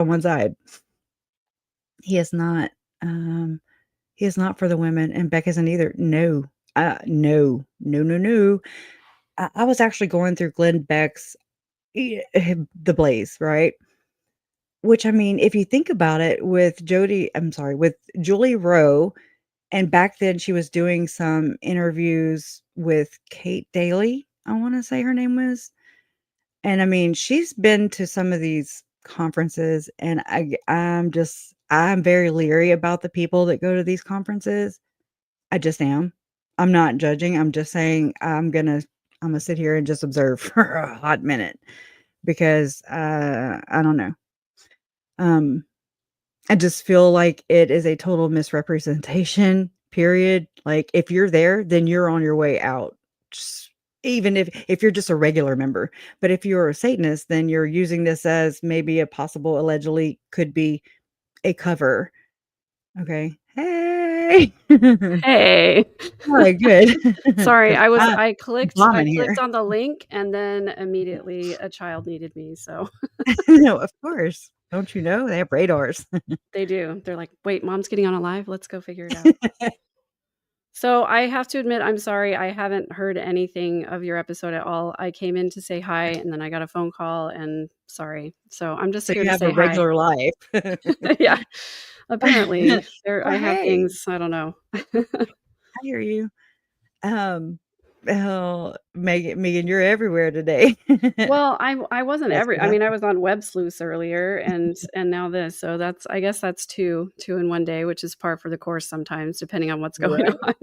on one side. He is not, he is not for the women, and Beck isn't either. No. No. No, no, no. I was actually going through Glenn Beck's The Blaze, right? Which, I mean, if you think about it, with with Julie Rowe, and back then she was doing some interviews with Kate Daly, I wanna say her name was. And I mean, she's been to some of these conferences, and I'm very leery about the people that go to these conferences. I just am. I'm not judging. I'm just saying I'm gonna sit here and just observe for a hot minute because I don't know. Um I just feel like it is a total misrepresentation, period. Like, if you're there, then you're on your way out. Just even if you're just a regular member. But if you're a Satanist, then you're using this as maybe a possible allegedly could be a cover. Okay. Hey. Hey. Alright, good. Sorry, 'Cause I clicked bombing here. on the link, and then immediately a child needed me, so No, of course. Don't you know? They have radars. they do. They're like, "Wait, mom's getting on a live? Let's go figure it out." So, I have to admit, I'm sorry, I haven't heard anything of your episode at all. I came in to say hi, and then I got a phone call, and sorry. So, I'm just So here you to have a say hi. regular life. Yeah. Apparently, I Well, have hey, things, I don't know. I hear you. Um, oh, Megan, you're everywhere today. Well, I wasn't That's what I mean, I happened. was on Web Sleuths earlier and now this, so that's I guess that's 2 in one day, which is par for the course sometimes depending on what's going Right? on.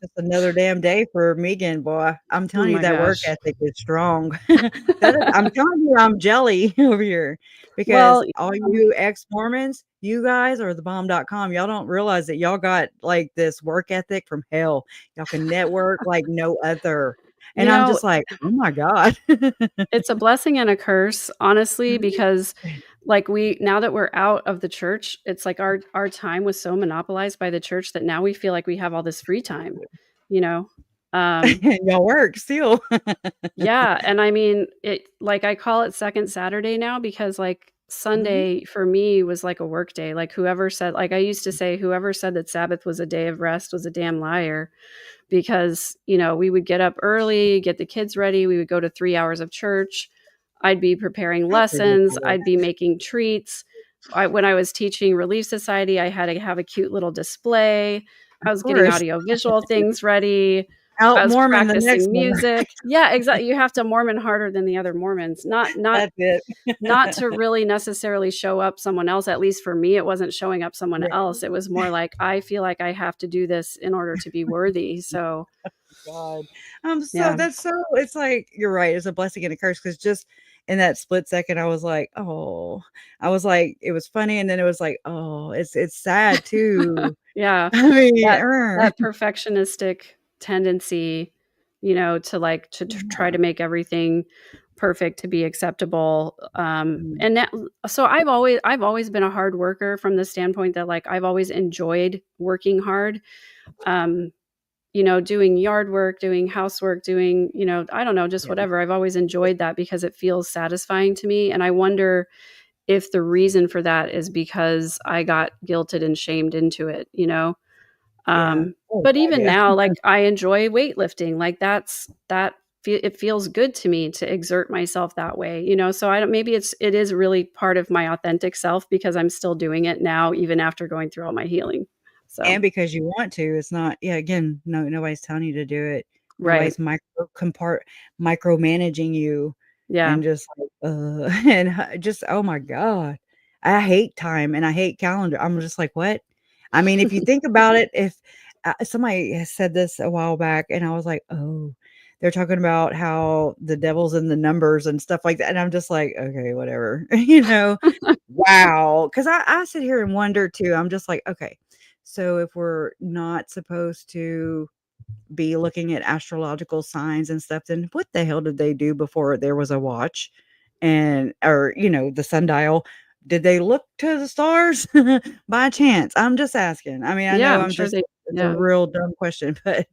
Just another damn day for Megan, boy. I'm Oh telling you my that work gosh. ethic is strong. I'm telling you, I'm jelly over here because Well, all um, you ex-Mormons, you guys are the bomb.com. Y'all don't realize that y'all got like this work ethic from hell. Y'all can network like no other. you And I'm know, just like, oh my God. it's a blessing and a curse, honestly, because like we now that we're out of the church, it's like our time was so monopolized by the church that now we feel like we have all this free time, you know. Um Y'all work still. Yeah, and I mean, it like, I call it second Saturday now because, like, Mhm. Sunday for me was like a work day, like, whoever said like, I used to say, "Whoever said that Sabbath was a day of rest was a damn liar," because, we would get up early, get the kids ready, we would go to 3 hours of church, I'd be preparing That's lessons, ridiculous. I'd be making treats. When I was teaching Relief Society, I had to have a cute little display, Of I was getting course. audio-visual things ready, I Out was Mormon the next practicing one. music. Yeah, exactly. You have to Mormon harder than the other Mormons. That's it. Not to really necessarily show up someone else, at least for me, it wasn't showing up someone Right. else, it was more like, I feel like I have to do this in order to be worthy, so, God. So yeah. that's so it's like you're right, it's a blessing and a curse because just in that split second, I was like, "Oh." I was like it was funny, and then it was like, "Oh," it's sad too. Yeah, I mean, that perfectionistic tendency, to, like, to try yeah. to make everything perfect to be acceptable, Mhm. and that so I've always been a hard worker from the standpoint that, like, I've always enjoyed working hard, um, doing yard work, doing housework, doing, I don't know, just Yeah. whatever. I've always enjoyed that because it feels satisfying to me, and I wonder if the reason for that is because I got guilted and shamed into it, you know? Yeah. Oh But god, even yeah. now, like, I enjoy weightlifting, like, it feels good to me to exert myself that way, so I don't maybe it is really part of my authentic self because I'm still doing it now even after going through all my healing. So And because you want to, it's not yeah, again, nobody's telling you to do it. right. Nobody's micromanaging you Yeah. and just like, and just oh my god. I hate time and I hate calendar. I'm just like, "What?" I mean, if you think about it, if somebody has said this a while back and I was like, "Oh." They're talking about how the devil's in the numbers and stuff like that, and I'm just like, "Okay, whatever." You know? Wow, 'cause I sit here and wonder too. I'm just like, "Okay, so if we're not supposed to be looking at astrological signs and stuff, then what the hell did they do before there was a watch and or, the sundial? Did they look to the stars by chance? I'm just asking. I mean, I Yeah, know I'm sure they it's a yeah, real dumb question, but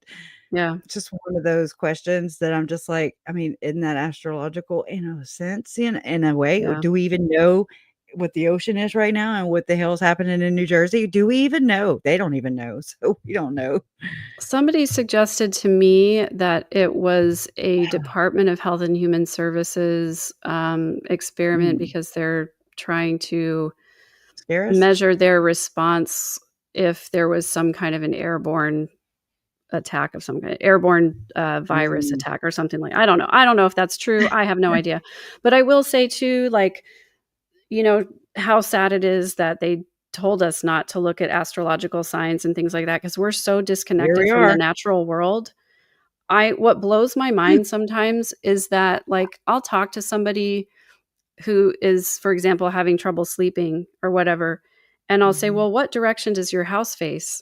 yeah, just one of those questions that I'm just like, I mean, isn't that astrological in a sense, in a way? Or yeah. do we even know? what the ocean is right now and what the hell's happening in New Jersey? Do we even know? They don't even know, so we don't know. Somebody suggested to me that it was a Department of Health and Human Services experiment Mm. because they're trying to Scare us? measure their response if there was some kind of an airborne attack of some kind, airborne virus Mm. attack or something like. I don't know if that's true. I have no idea. But I will say too, like, you know, how sad it is that they told us not to look at astrological signs and things like that because we're so Here disconnected we from the are. natural world. I What blows my mind sometimes is that, like, I'll talk to somebody who is, for example, having trouble sleeping or whatever, and I'll say, Mhm. "Well, what direction does your house face?"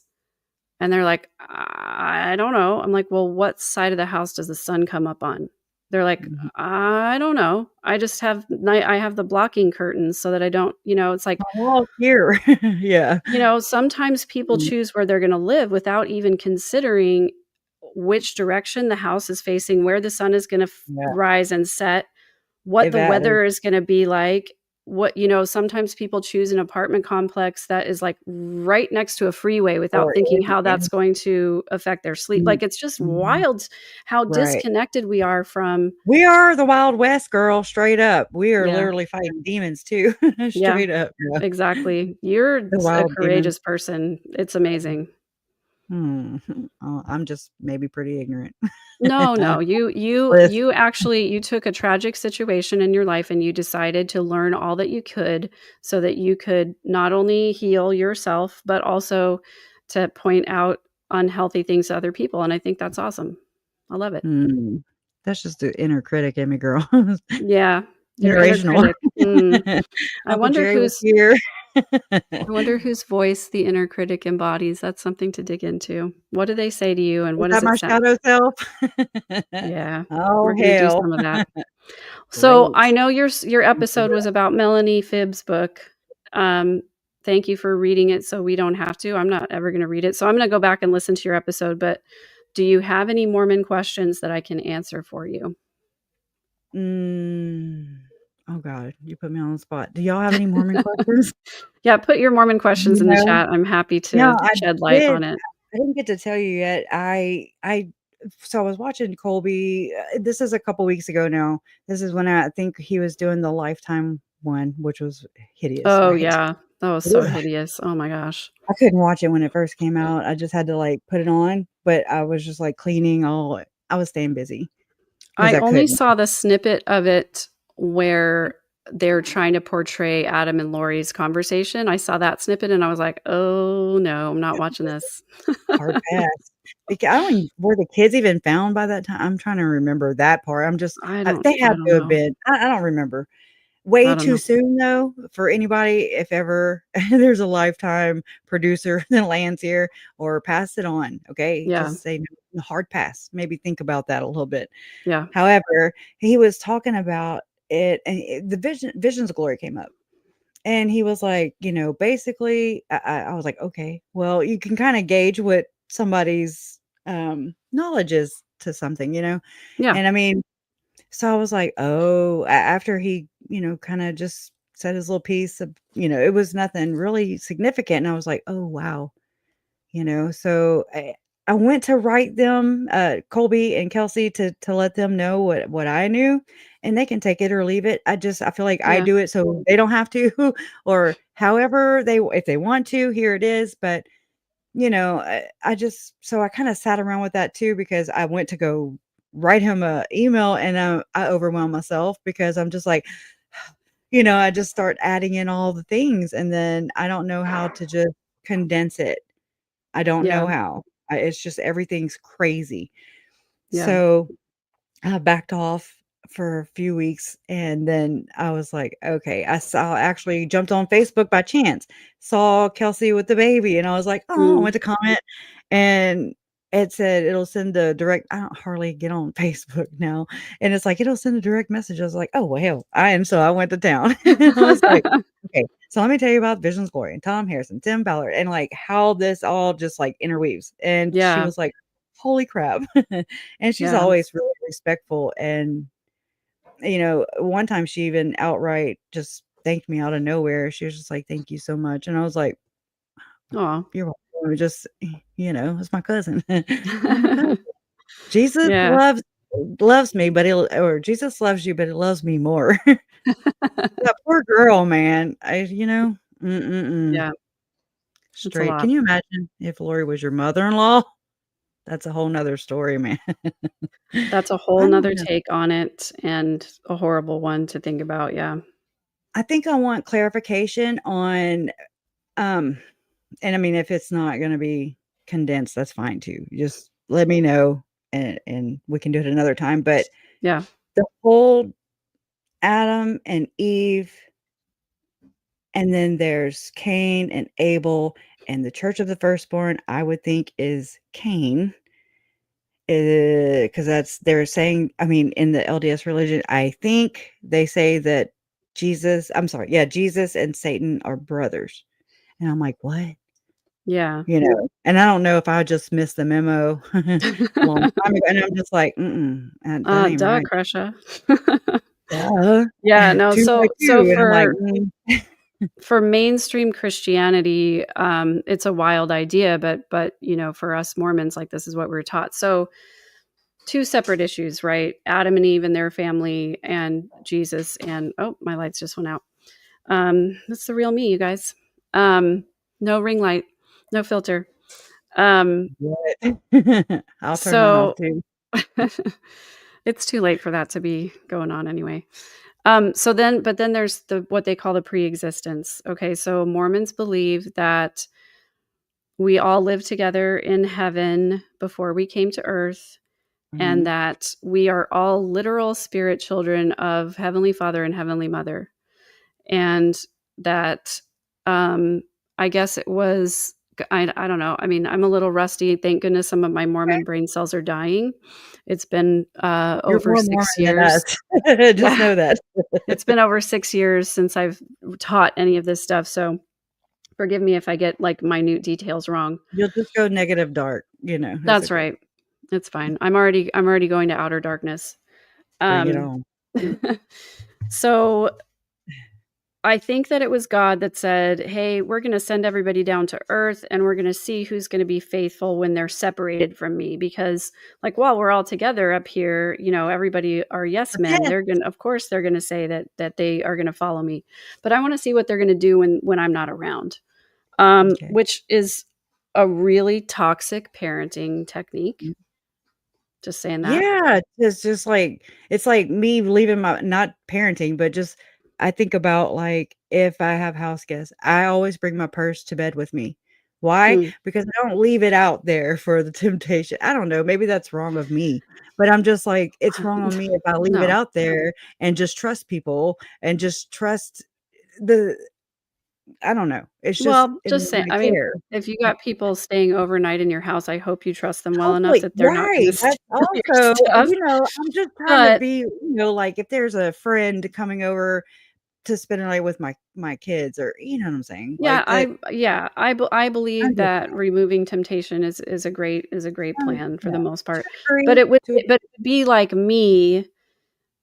And they're like, "I don't know." I'm like, "Well, what side of the house does the sun come up on?" They're like, Mhm. "I don't know. I have the blocking curtains so that I don't," it's like, My wall's here. Yeah. sometimes people Mm. choose where they're gonna live without even considering which direction the house is facing, where the sun is gonna Yeah. rise and set, what If the that is weather is gonna be like. Sometimes people choose an apartment complex that is, like, right next to a freeway without or thinking in how that's going to affect their sleep. mm, Like, it's just mhm. wild how Right. disconnected we are from. We are the Wild West, girl, straight up. We are Yeah, literally fighting demons too, yeah, straight up, yeah. exactly. You're The a wild demons. courageous person. It's amazing. Hmm. I'm just maybe pretty ignorant. No, no, Bliss. you actually you took a tragic situation in your life and you decided to learn all that you could so that you could not only heal yourself, but also to point out unhealthy things to other people, and I think that's awesome. I love it. Mm. That's just the inner critic in me, girl. Yeah, your inner Generational. critic. Mm. I Uncle wonder Jerry was whose here. I wonder whose voice the inner critic embodies. That's something to dig into. What do they say to you, and Is what that does it my sound? shadow self? Yeah, we're Oh, gonna do hell. some of that. So, I Great. know your episode was about Melanie Phibbs' book. Um, Thank you for reading it so we don't have to. I'm not ever gonna read it, so I'm gonna go back and listen to your episode, but do you have any Mormon questions that I can answer for you? Mm. Oh god, you put me on the spot. Do y'all have any Mormon questions? Yeah, put your Mormon questions You in the know? chat. I'm happy No, to I shed light did. on it. I didn't get to tell you yet. I so I was watching Colby, this is a couple weeks ago now. This is when I think he was doing the Lifetime one, which was hideous, Oh, right? yeah. That was so Ugh. hideous. Oh my gosh. I couldn't watch it when it first came out. I just had to, like, put it on, but I was just, like, cleaning all I was staying busy because I I only couldn't. saw the snippet of it where they're trying to portray Adam and Lori's conversation. I saw that snippet and I was like, "Oh, no, I'm not watching this." Hard pass. I don't even were the kids even found by that time? I'm trying to remember that part. I'm just they I had don't to have know. been I don't remember. Way I don't too know. soon, though, for anybody, if ever there's a Lifetime producer that lands here, or pass it on, okay? Yeah, Just say, "No," hard pass. Maybe think about that a little bit. yeah, However, he was talking about it, and the visions of glory came up, and he was like, basically, I was like, "Okay, well, you can kinda gauge what somebody's, knowledge is to something," yeah, and I mean, so I was like, "Oh," after he, kinda just said his little piece of it was nothing really significant, and I was like, "Oh, wow." So I went to write them, Colby and Kelsey to let them know what I knew, and they can take it or leave it. I feel like I yeah, do it so they don't have to, or however if they want to, here it is, but, I just so I kinda sat around with that too because I went to go write him a email and, I overwhelmed myself because I'm just like, I just start adding in all the things, and then I don't know how to just condense it. I don't yeah, know how. It's just everything's crazy. yeah. So, I backed off for a few weeks, and then I was like, "Okay." Actually jumped on Facebook by chance, saw Kelsey with the baby, and I was like, "Oh," I Mm. went to comment, and it said it'll send a direct I don't hardly get on Facebook now, and it's like, "It'll send a direct message." I was like, "Oh, well, hell." So I went to town, and I was like, "Okay, so let me tell you about Vision's Glory and Tom Harrison, Tim Ballard, and, like, how this all just, like, interweaves." And she Yeah, was like, "Holy crap." And she's yeah, always really respectful, and, one time she even outright just thanked me out of nowhere. She was just like, "Thank you so much." And I was like, Aw. "You're welcome." Just, it's my cousin. You're my cousin. Jesus Yeah. loves me, but he'll or Jesus loves you, but he loves me more. That poor girl, man. Mm-mm-mm. Yeah, it's a Straight. Can lot. you imagine if Lori was your mother-in-law? That's a whole 'nother story, man. That's a whole I don't 'nother know. take on it and a horrible one to think about, yeah. I think I want clarification on, um and I mean, if it's not gonna be condensed, that's fine too. Just let me know, and we can do it another time, but Yeah. the whole Adam and Eve, and then there's Cain and Abel, and the church of the firstborn, I would think is Cain, because they're saying, I mean, in the LDS religion, I think they say that Jesus and Satan are brothers, and I'm like, "What?" Yeah. And I don't know if I just missed the memo a long time ago, and I'm just like, "Mm-mm, that ain't Duh, right." Kresha. Duh. Yeah, no, 2 by so 2, and I'm like, for mainstream Christianity, it's a wild idea, but, for us Mormons, like, this is what we're taught. So, 2 separate issues, right? Adam and Eve and their family and Jesus and oh, my lights just went out. That's the real me, you guys. No ring light, no filter. Um, "What?" I'll turn mine off so too. it's too late for that to be going on anyway. But then there's what they call the pre-existence. Okay, so Mormons believe that we all lived together in heaven before we came to earth, and Mhm. that we are all literal spirit children of Heavenly Father and Heavenly Mother. And that, I guess it was, I don't know. I mean, I'm a little rusty. Thank goodness some of my Okay. Mormon brain cells are dying. It's been You're over more Mormon 6 than years. us. Just Yeah, know that. it's been over 6 years since I've taught any of this stuff. So forgive me if I get like minute details wrong. You'll just go negative dark, it's That's okay. right. It's fine. I'm already going to outer darkness. Bring it Um, on. so I think that it was God that said, "Hey, we're going to send everybody down to earth and we're going to see who's going to be faithful when they're separated from me because like while we're all together up here, everybody are yes men. Repent. Of course they're going to say that they are going to follow me. But I want to see what they're going to do when I'm not around." Okay. Which is a really toxic parenting technique. Just saying that. Yeah, it's just like it's like me leaving my not parenting, but just I think about, like, if I have house guests, I always bring my purse to bed with me. Why? Mm. Because I don't leave it out there for the temptation. I don't know, maybe that's wrong of me, but I'm just like, it's wrong on me if I leave it No. out there and just trust people and just trust the I don't know. It's just Well, in just say my I mean, care. if you got people staying overnight in your house, I hope you trust them well enough Hopefully that they're not right, gonna that's steal your also stuff. I'm just trying to But, be, like, if there's a friend coming over to spend a night with my kids or you know what I'm saying? yeah, Like, that I I'm believe just that removing temptation is a great plan for yeah, the most to part. a degree, to a But it would be like me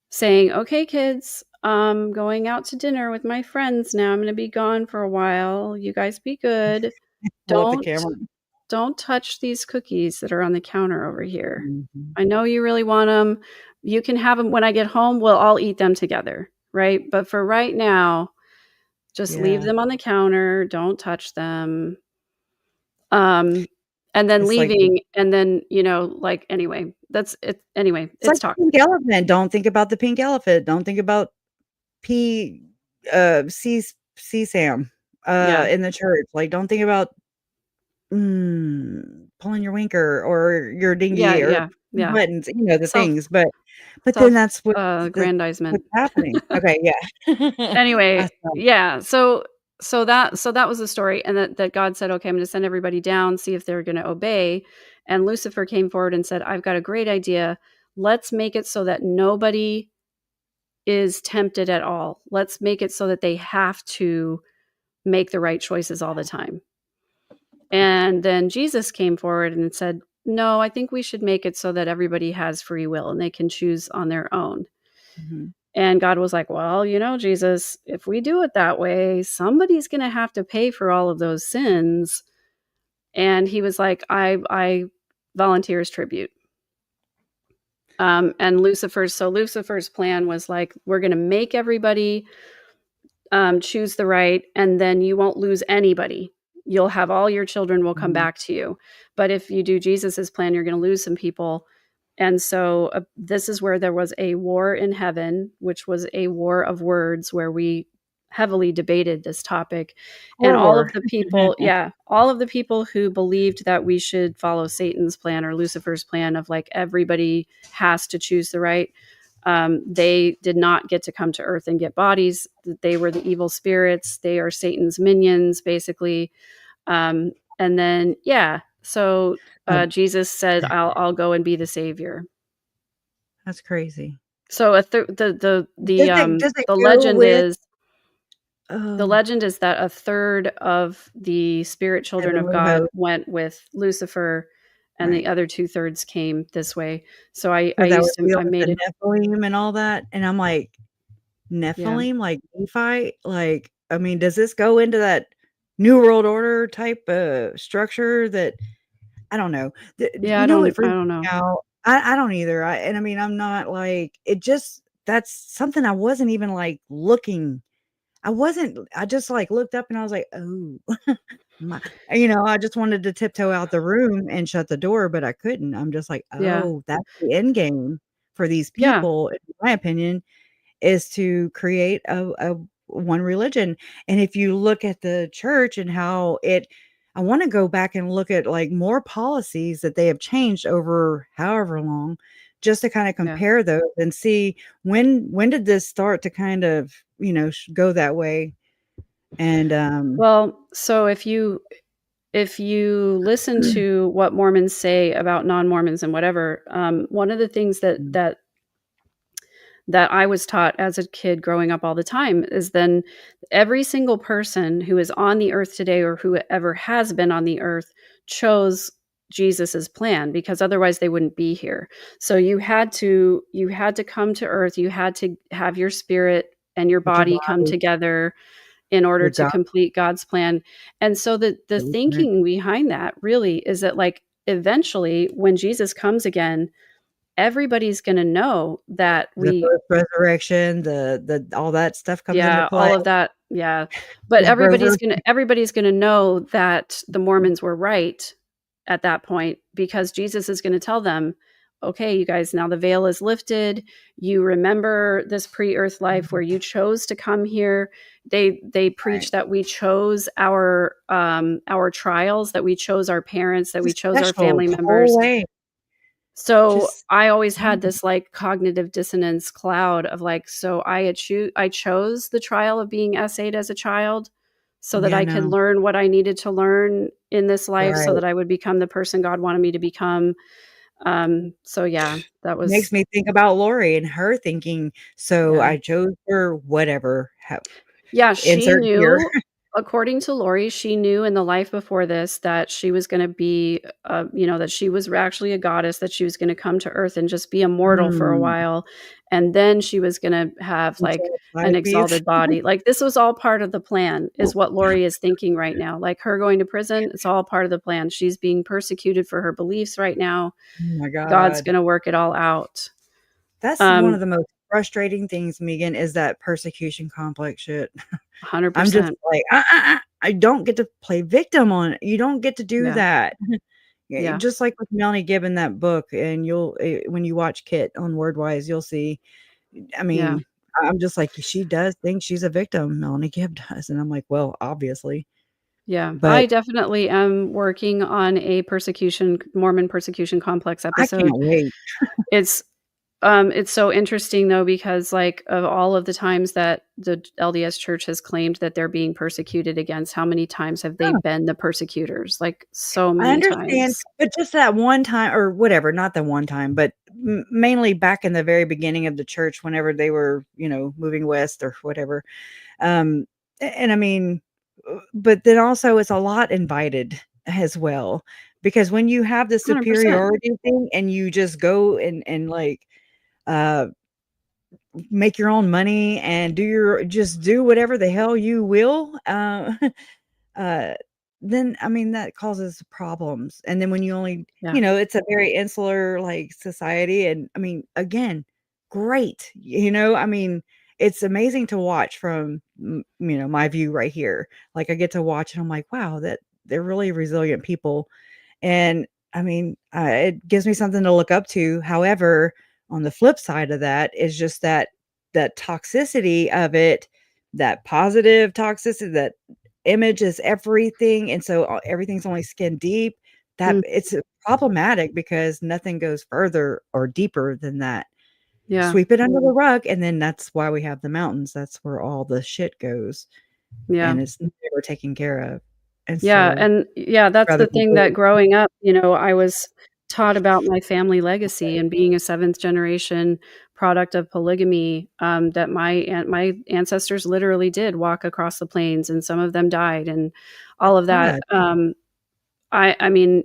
saying, "Okay, kids, going out to dinner with my friends now. I'm gonna be gone for a while. You guys be good. pull up the Don't camera. don't touch these cookies that are on the counter over here. Mhm. I know you really want them. You can have them when I get home. We'll all eat them together, right? But for right now, just leave Yeah, them on the counter. Don't touch them." Um, and then it's like leaving, and then, like, anyway, that's it. Anyway, it's it's like the toxic. pink elephant, don't think about the pink elephant, don't think about P CSAM, Yeah. in the church, like, don't think about pulling your winker or your Yeah, dinghy or yeah, yeah. buttons, the Self things, but then self, that's aggrandizement. what's happening. Okay, yeah. I Anyway, saw yeah, so that was the story, and that God said, "Okay, I'm gonna send everybody down, see if they're gonna obey," and Lucifer came forward and said, "I've got a great idea. Let's make it so that nobody is tempted at all. Let's make it so that they have to make the right choices all the time." And then Jesus came forward and said, "No, I think we should make it so that everybody has free will and they can choose on their own." Mhm. And God was like, well, Jesus, if we do it that way, somebody's going to have to pay for all of those sins. And he was like, I volunteer as tribute. And Lucifer's plan was like, we're going to make everybody choose the right, and then you won't lose anybody. You'll have all your children will come Mhm. back to you. But if you do Jesus's plan, you're going to lose some people. And so this is where there was a war in heaven, which was a war of words, where we heavily debated this topic. And War all of war. the people, all of the people who believed that we should follow Satan's plan or Lucifer's plan of like everybody has to choose the right, they did not get to come to earth and get bodies. They were the evil spirits. They are Satan's minions, basically. And then, so Um, Jesus said, "I'll go and be the savior." that's crazy. So Does it the go legend with, is oh, that a third of the spirit children of heavenly God host, went with Lucifer, and the right? other 2/3 came this way. So I Because that would used to deal I with made the it, Nephilim and all that, and I'm like, yeah. Nephilim, like Nephi? Like, I mean, does this go into that New World Order type, structure that I don't know. Yeah, You know what I freaks don't me know. out? I don't either. I mean, I'm not like it just that's something I wasn't even, like, looking I just, like, looked up and I was like, "Oh." My I just wanted to tiptoe out the room and shut the door, but I couldn't. I'm just like, Yeah. "Oh, that's the end game for these Yeah. people," in my opinion, is to create a one religion, and if you look at the church and how it I wanna go back and look at, like, more policies that they have changed over however long, just to kinda Yeah. compare those and see when did this start to kind of, go that way, and, Well, so if you listen to what Mormons say about non-Mormons and whatever, one of the things that I was taught as a kid growing up all the time is then every single person who is on the earth today or whoever has been on the earth chose Jesus's plan, because otherwise they wouldn't be here. So you had to come to earth, you had to have your spirit and your with your body come body, together in order your to God complete God's plan. And so the thinking behind that really is that, like, eventually when Jesus comes again, everybody's going to know that the we birth, resurrection, the all that stuff comes into yeah, play. all of that. Yeah. But Is Grover everybody's going to know that the Mormons were right at that point, because Jesus is going to tell them, "Okay, you guys, now the veil is lifted. You remember this pre-earth life where you chose to come here." They right. preach that we chose our trials, that we chose our parents, that we Just chose our special family the whole members. way. So Just I always had mm, this like cognitive dissonance cloud of like, so I chose the trial of being essayed as a child so that yeah, I could no. learn what I needed to learn in this life so Right. that I would become the person God wanted me to become. So yeah, that Makes was me think about Lori and her thinking, "So yeah. I chose her whatever, Yeah, she insert here." knew, according to Lori, she knew in the life before this that she was gonna be, that she was actually a goddess, that she was gonna come to Earth and just be immortal for a Mm, while, and then she was gonna have, like, until an 5 piece. exalted body. Like, this was all part of the plan, is what Lori is thinking right now. Like, her going to prison, it's all part of the plan. She's being persecuted for her beliefs right now. Oh my God's god. gonna work it all out. That's one Um, of the most frustrating things, Megan, is that persecution complex shit. I'm just 100%. like, I don't get to play victim on it. You don't get to do Yeah, that." Yeah, yeah, just like with Melanie Gibb in that book, and when you watch Kit on Wordwise, you'll see I yeah. mean, I'm just like, she does think she's a victim, Melanie Gibb does, and I'm like, "Well, obviously." Yeah, But I definitely am working on a Mormon persecution complex I can't episode. wait. It's it's so interesting though, because like of all of the times that the LDS church has claimed that they're being persecuted against, how many times have they Yeah, been the persecutors? Like so I many understand, times. but just that one time or whatever, not the one time, but mainly back in the very beginning of the church whenever they were, moving west or whatever. Um, and I mean, but then also it's a lot invited as well, because when you have the 100%. superiority thing and you just go and like, uh, make your own money and just do whatever the hell you will, uh, then I mean that causes problems. And then when you only, Yeah. it's a very insular like society. And I mean, again, great. I mean, it's amazing to watch from my view right here. Like I get to watch and I'm like, wow, that they're really resilient people. And I mean, it gives me something to look up to. However, on the flip side of that is just that toxicity of it, that positive toxicity, that image is everything, and so everything's only skin deep. That Mm, it's problematic because nothing goes further or deeper than that. yeah. Sweep it under the rug, and then that's why we have the mountains. That's where all the shit goes, Yeah. and it's never taken care of. And Yeah, so and yeah, that's rather the than thing do that it. growing up, I was taught about my family legacy and being a seventh generation product of polygamy, that my ancestors literally did walk across the plains, and some of them died, and all of that. God, I mean,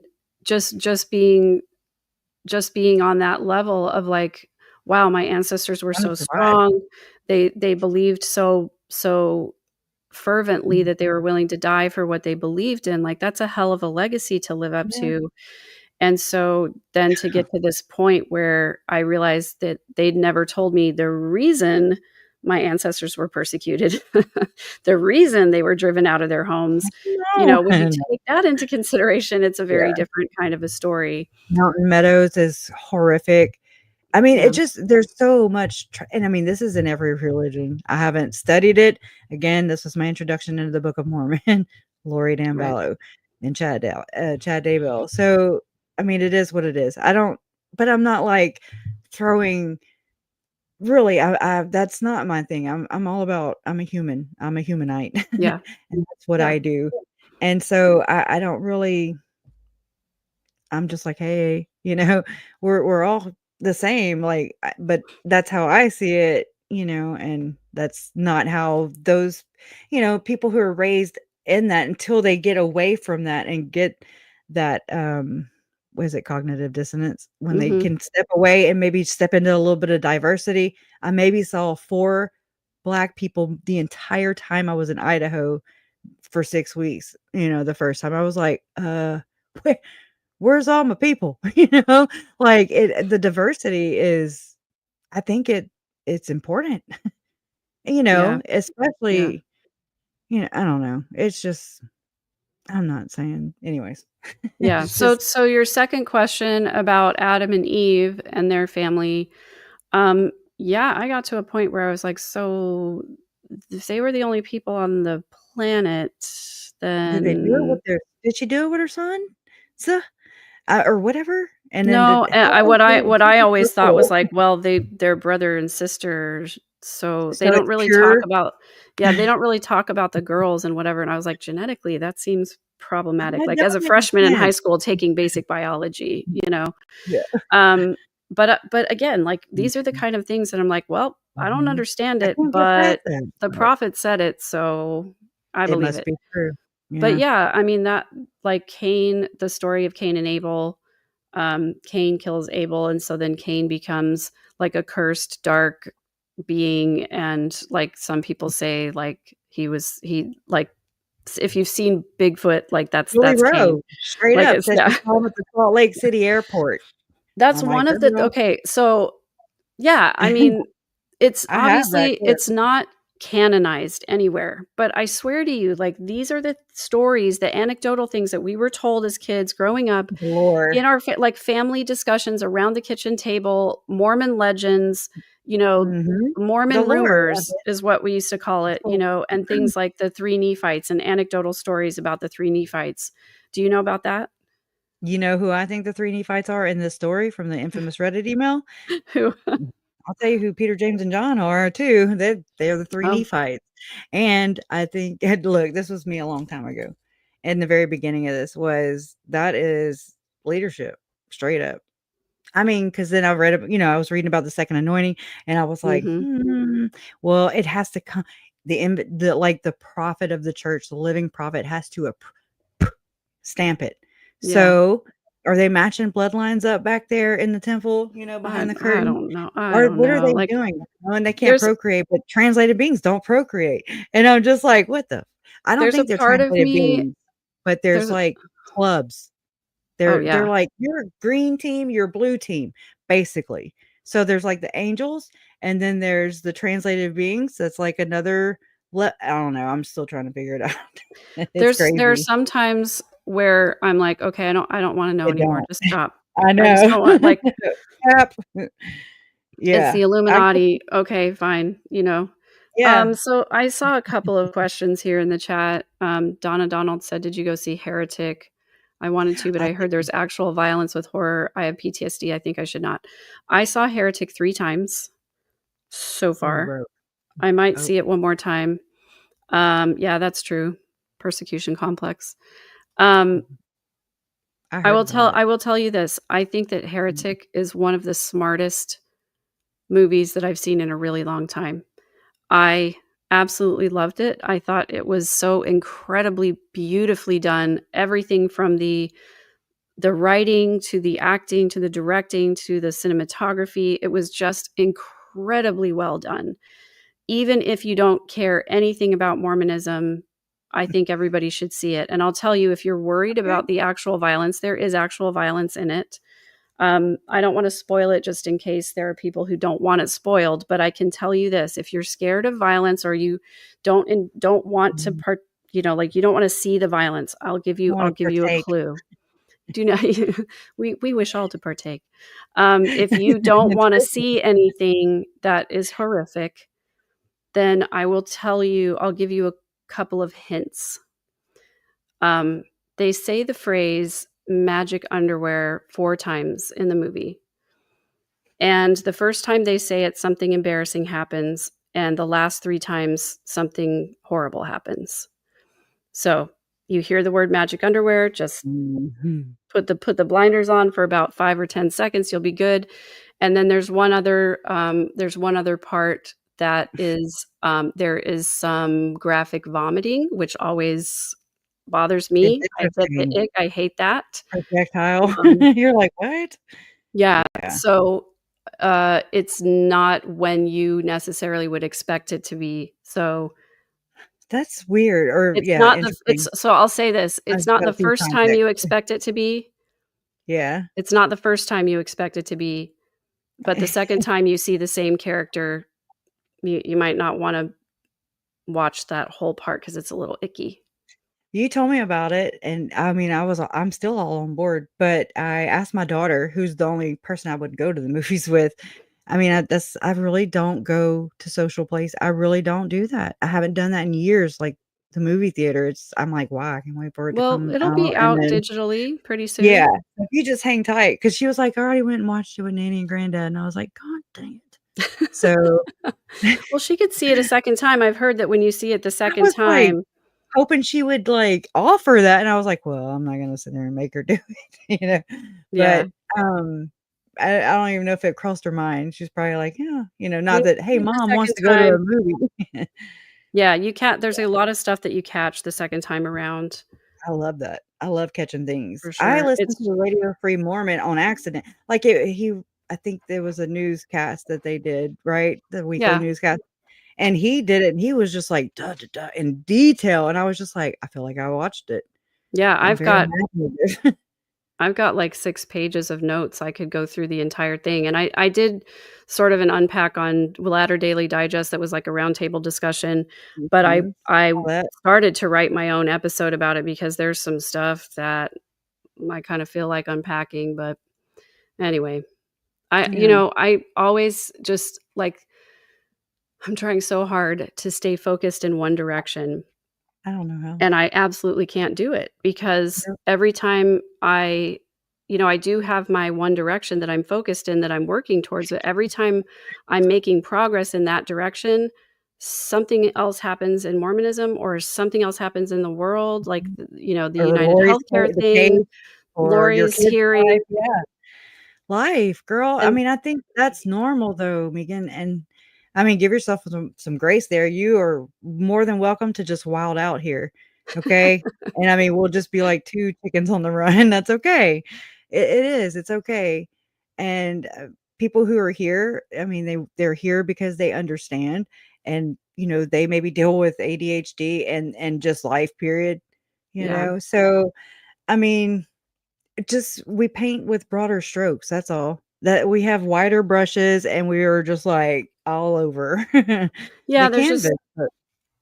just being on that level of like, wow, my ancestors were trying so to survive. strong. They believed so fervently that they were willing to die for what they believed in. Like, that's a hell of a legacy to live up Yeah. to. And so then to get to this point where I realized that they'd never told me the reason my ancestors were persecuted, the reason they were driven out of their homes. No, When you and take that into consideration, it's a very yeah, different kind of a story. Mountain Meadows is horrific. I mean, Yeah, it just there's so much and I mean, this is in every religion. I haven't studied it. Again, this was my introduction into the Book of Mormon, Lori Dan right. Vallow and Chad Daybell. So, I mean, it is what it is. I don't but I'm not like throwing really, I that's not my thing. I'm all about I'm a human. I'm a humanite, Yeah, and that's what yeah, I do. And so I don't really I'm just like, "Hey," we're all the same, like, but that's how I see it, and that's not how those, people who are raised in that until they get away from that and get that, what is it, cognitive dissonance? When they mhm, can step away and maybe step into a little bit of diversity. I maybe saw 4 Black people the entire time I was in Idaho for 6 weeks, the first time. I was like, where where's all my people?" Like, the diversity is I think it's important, yeah, yeah. especially, I don't know. It's just I'm not saying anyways. Yeah. It's So just so your second question about Adam and Eve and their family, um, yeah, I got to a point where I was like, so if they were the only people on the planet, then did she do it with her son? So or whatever? And then no, did how I did what I the always thought was circle like, well, they're brother and sisters, so they so don't it's really talk pure? about they don't really talk about the girls and whatever, and I was like, genetically, that seems problematic. That Like, as a don't make freshman in high sense. school taking basic biology, Yeah. Um, but again, like, these are the kind of things that I'm like, "Well, I don't Mhm. understand I it, can't get past but that, the but prophet said it, so I it believe must it." be true. But Yeah. yeah, I mean, that like, Cain the story of Cain and Abel, Cain kills Abel, and so then Cain becomes, like, a cursed, dark being, and, like, some people say, like, he like, if you've seen Bigfoot, like, Billy that's Cain. Rowe, straight Like, up it's said yeah. she saw him at the Salt Lake City airport. That's I'm like, one of the "Girl." okay, so yeah, I mean, it's I have that obviously clip. it's not canonized anywhere, but I swear to you, like, these are the stories, the anecdotal things that we were told as kids growing up The lore. in our like, family discussions around the kitchen table, Mormon legends, Mhm. The Mormon lore of rumors it. is what we used to call it, So and things like the 3 Nephites and anecdotal stories about the 3 Nephites. Do you know about that? you know who I think the 3 Nephites are in this story from the infamous Reddit email? Who I'll tell you who Peter, James, and John are too. They're the 3 Oh, Nephites. And I think and look, this was me a long time ago. In the very beginning of this was that is leadership, straight up. I mean, because then I read ab I was reading about the second anointing, and I was like, mhm, well, it has to come the prophet of the church, the living prophet has to stamp it. yeah, So, Are they matching bloodlines up back there in the temple, behind the I curtain? don't know. I Or don't what are know. they Like doing? Knowing they can't there's procreate, but translated beings don't procreate. And I'm just like, "What the" I don't there's a think they're part of translated me beings, but there's, there's a like, clubs. oh They're yeah. like, "You're green team, you're blue team," basically. So there's, like, the angels, and then there's the translated beings, that's, like, another I don't know, I'm still trying to figure it out. It's There are crazy. some times where I'm like, "Okay, I don't wanna know They anymore. don't. Just stop." I I just know. don't want like, Yep. it's Yeah. the I get Illuminati. Okay, fine, you know? yeah. So I saw a couple of questions here in the chat. Donna Donald said, "Did you go see Heretic?" I wanted to, but I I heard there's actual violence with horror. I have PTSD. I think I should not. I saw Heretic 3 times so oh, far. bro. I might Oh, see it one more time. Yeah, that's true. Persecution complex. Um, mhm. I heard about it. I will tell you this. I think that Mhm. Heretic is one of the smartest movies that I've seen in a really long time. I absolutely loved it. I thought it was so incredibly beautifully done. Everything from the writing to the acting to the directing to the cinematography, it was just incredibly well done. Even if you don't care anything about Mormonism, I think everybody should see it. And I'll tell you, if you're worried Okay. about the actual violence, there is actual violence in it. I don't want to spoil it just in case there are people who don't want it spoiled, but I can tell you this: if you're scared of violence or you don't want to Mhm. like you don't want to see the violence, I I'll wanna give you a partake. clue. Do not we wish all to partake. If you don't It's want to Christmas. see anything that is horrific, then I'll give you a couple of hints. Um, they say the phrase magic underwear 4 times in the movie. And the first time they say it, something embarrassing happens, and the last 3 times, something horrible happens. So, you hear the word magic underwear, just Mhm. put the blinders on for about 5 or 10 seconds, you'll be good. And then there's one other part that is, there is some graphic vomiting, which always bothers It's me. I get the interesting. ick, I hate that. Projectile. Um You're like, "What?" Yeah, Yeah. so, it's not when you necessarily would expect it to be. So, That's weird or it's yeah, not the it's interesting. so I'll say this, I've it's not the gotta see first time context. you expect it to be. Yeah. It's not the first time you expect it to be, but the second time you see the same character, you might not wanna watch that whole part because it's a little icky. You told me about it, and I mean, I'm still all on board, but I asked my daughter, who's the only person I would go to the movies with. I mean, I really don't go to social place. I really don't do that. I haven't done that in years, like the movie theater. I'm like, "Wow, I can't wait for it to Well, come it'll be out," and out then digitally pretty yeah, soon. if you just hang tight, because she was like, "I already went and watched it with Nanny and Granddad," and I was like, "God dang it." So, Well, she could see it a second time. I've heard that when you see it the I second was like time. hoping she would, like, offer that, and I was like, "Well, I'm not gonna sit there and make her do it," Yeah. But, um, I don't even know if it crossed her mind. She's probably like, "Yeah," When not you that, "Hey, see it the mom wants second to go to time, a movie." yeah, you can't there's a lot of stuff that you catch the second time around, I love that. I love catching things. for I sure. listened to It's the Radio Free Mormon on accident. Like, I think there was a newscast that they did, right? The weekly yeah, newscast, and he did it, and he was just like, "Duh, duh, duh," in detail, and I was just like, "I feel like I watched it." yeah, I'm very happy with it. I've got, like, 6 pages of notes. I could go through the entire thing, and I did sort of an unpack on Latter Daily Digest that was like a roundtable discussion, but Mhm. I All that. started to write my own episode about it because there's some stuff that I kinda feel like unpacking, but anyway, Yeah. I always just, like I'm trying so hard to stay focused in one direction, I don't know how. and I absolutely can't do it because Yep. every time I do have my one direction that I'm focused in, that I'm working towards, but every time I'm making progress in that direction, something else happens in Mormonism or something else happens in the world, like, the Or United Lori's Healthcare the thing, case or your Lori's kid's hearing, life, yeah. Life, girl. I and mean, I think that's normal though, Megan, and I mean, give yourself some grace there. You are more than welcome to just wild out here, okay? And I mean, we'll just be like 2 chickens on the run, that's okay. It is, it's okay, and, people who are here, I mean, they're here because they understand, and, they maybe deal with ADHD and just life, period, Yeah. So, I mean, just we paint with broader strokes, that's all. That we have wider brushes, and we are just, like, all over the Yeah, there's canvas, just but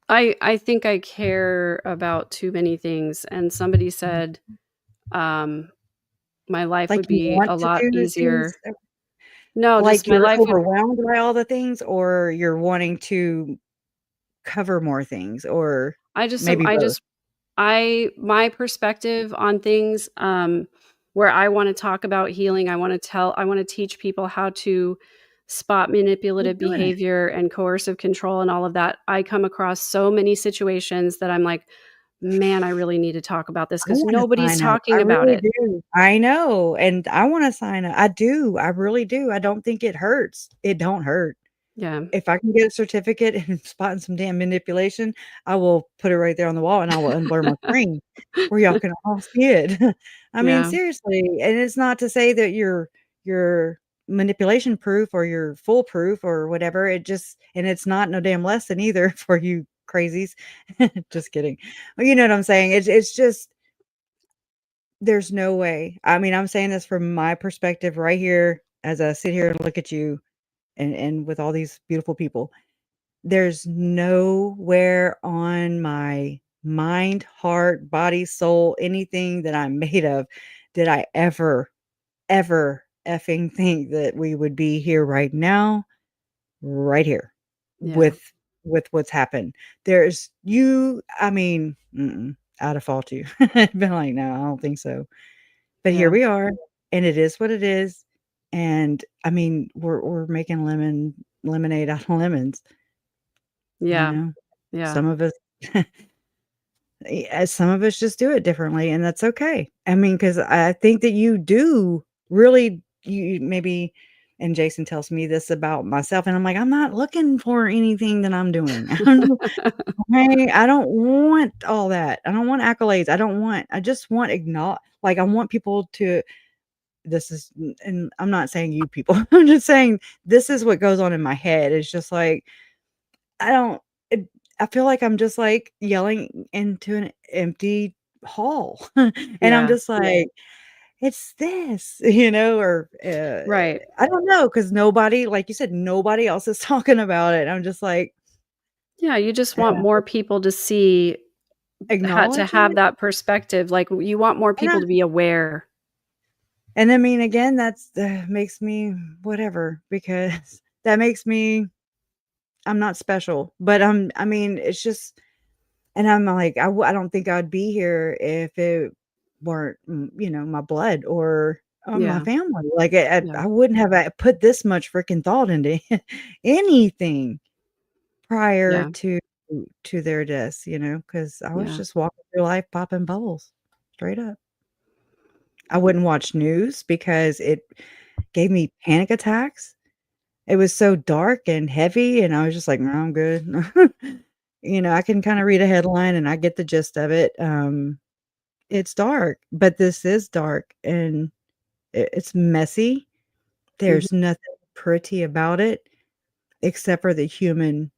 I think I care about too many things, and somebody said, um, my life like, would you be want a to lot do things, easier. No, like, just my you're life would overwhelmed by all the things, or you're wanting to cover more things, or maybe I both. just my perspective on things, where I wanna talk about healing, I wanna teach people how to spot You're manipulative doing it. behavior and coercive control and all of that. I come across so many situations that I'm like, "Man, I really need to talk about this I because wanna nobody's sign up. I talking about really it." do. I know, and I wanna sign up. I do. I really do. I don't think it hurts. It don't hurt. Yeah. If I can get a certificate in spotting some damn manipulation, I will put it right there on the wall, and I will unblur my screen where y'all can all see it. I mean, Yeah. seriously, and it's not to say that you're manipulation proof or you're foolproof or whatever, and it's not no damn lesson either for you crazies. Just kidding. Well, you know what I'm saying? It's just there's no way. I mean, I'm saying this from my perspective right here as I sit here and look at you and with all these beautiful people. There's nowhere on my mind, heart, body, soul, anything that I'm made of did I ever, ever effing think that we would be here right now, right here Yeah. with what's happened. There's you I mean, I'd have fought you. I'd been like, "No, I don't think so." But here Yeah. we are, and it is what it is, and, I mean, we're making lemonade out of lemons, you Yeah. know? Yeah. Some of us some of us just do it differently, and that's okay. I mean, because I think that you do really you maybe and Jason tells me this about myself, and I'm like, "I'm not looking for anything that I'm doing. I don't want all that. I don't want accolades. I just want like, I want people to this is and I'm not saying you people. I'm just saying this is what goes on in my head. It's just like I don't it, I feel like I'm just like yelling into an empty hall. And I'm Yeah. just like, it's this, or Right. I don't know cuz nobody like you said nobody else is talking about it. I'm just like Yeah, you just want more people to see to acknowledge have it. that perspective, like, you want more And I people to be aware. and I mean again that's makes me whatever because that makes me I'm not special, but I mean, it's just and I'm like, I don't think I'd be here if it weren't, my blood or, my Yeah. family. Like, I Yeah. I wouldn't have, put this much freaking thought into anything prior Yeah. to their deaths, because I was Yeah. just walking through life popping bubbles, straight up. I wouldn't watch news because it gave me panic attacks. It was so dark and heavy, and I was just like, "No, I'm good." I can kinda read a headline, and I get the gist of it, it's dark, but this is dark, and it's messy. Mhm. There's nothing pretty about it except for the human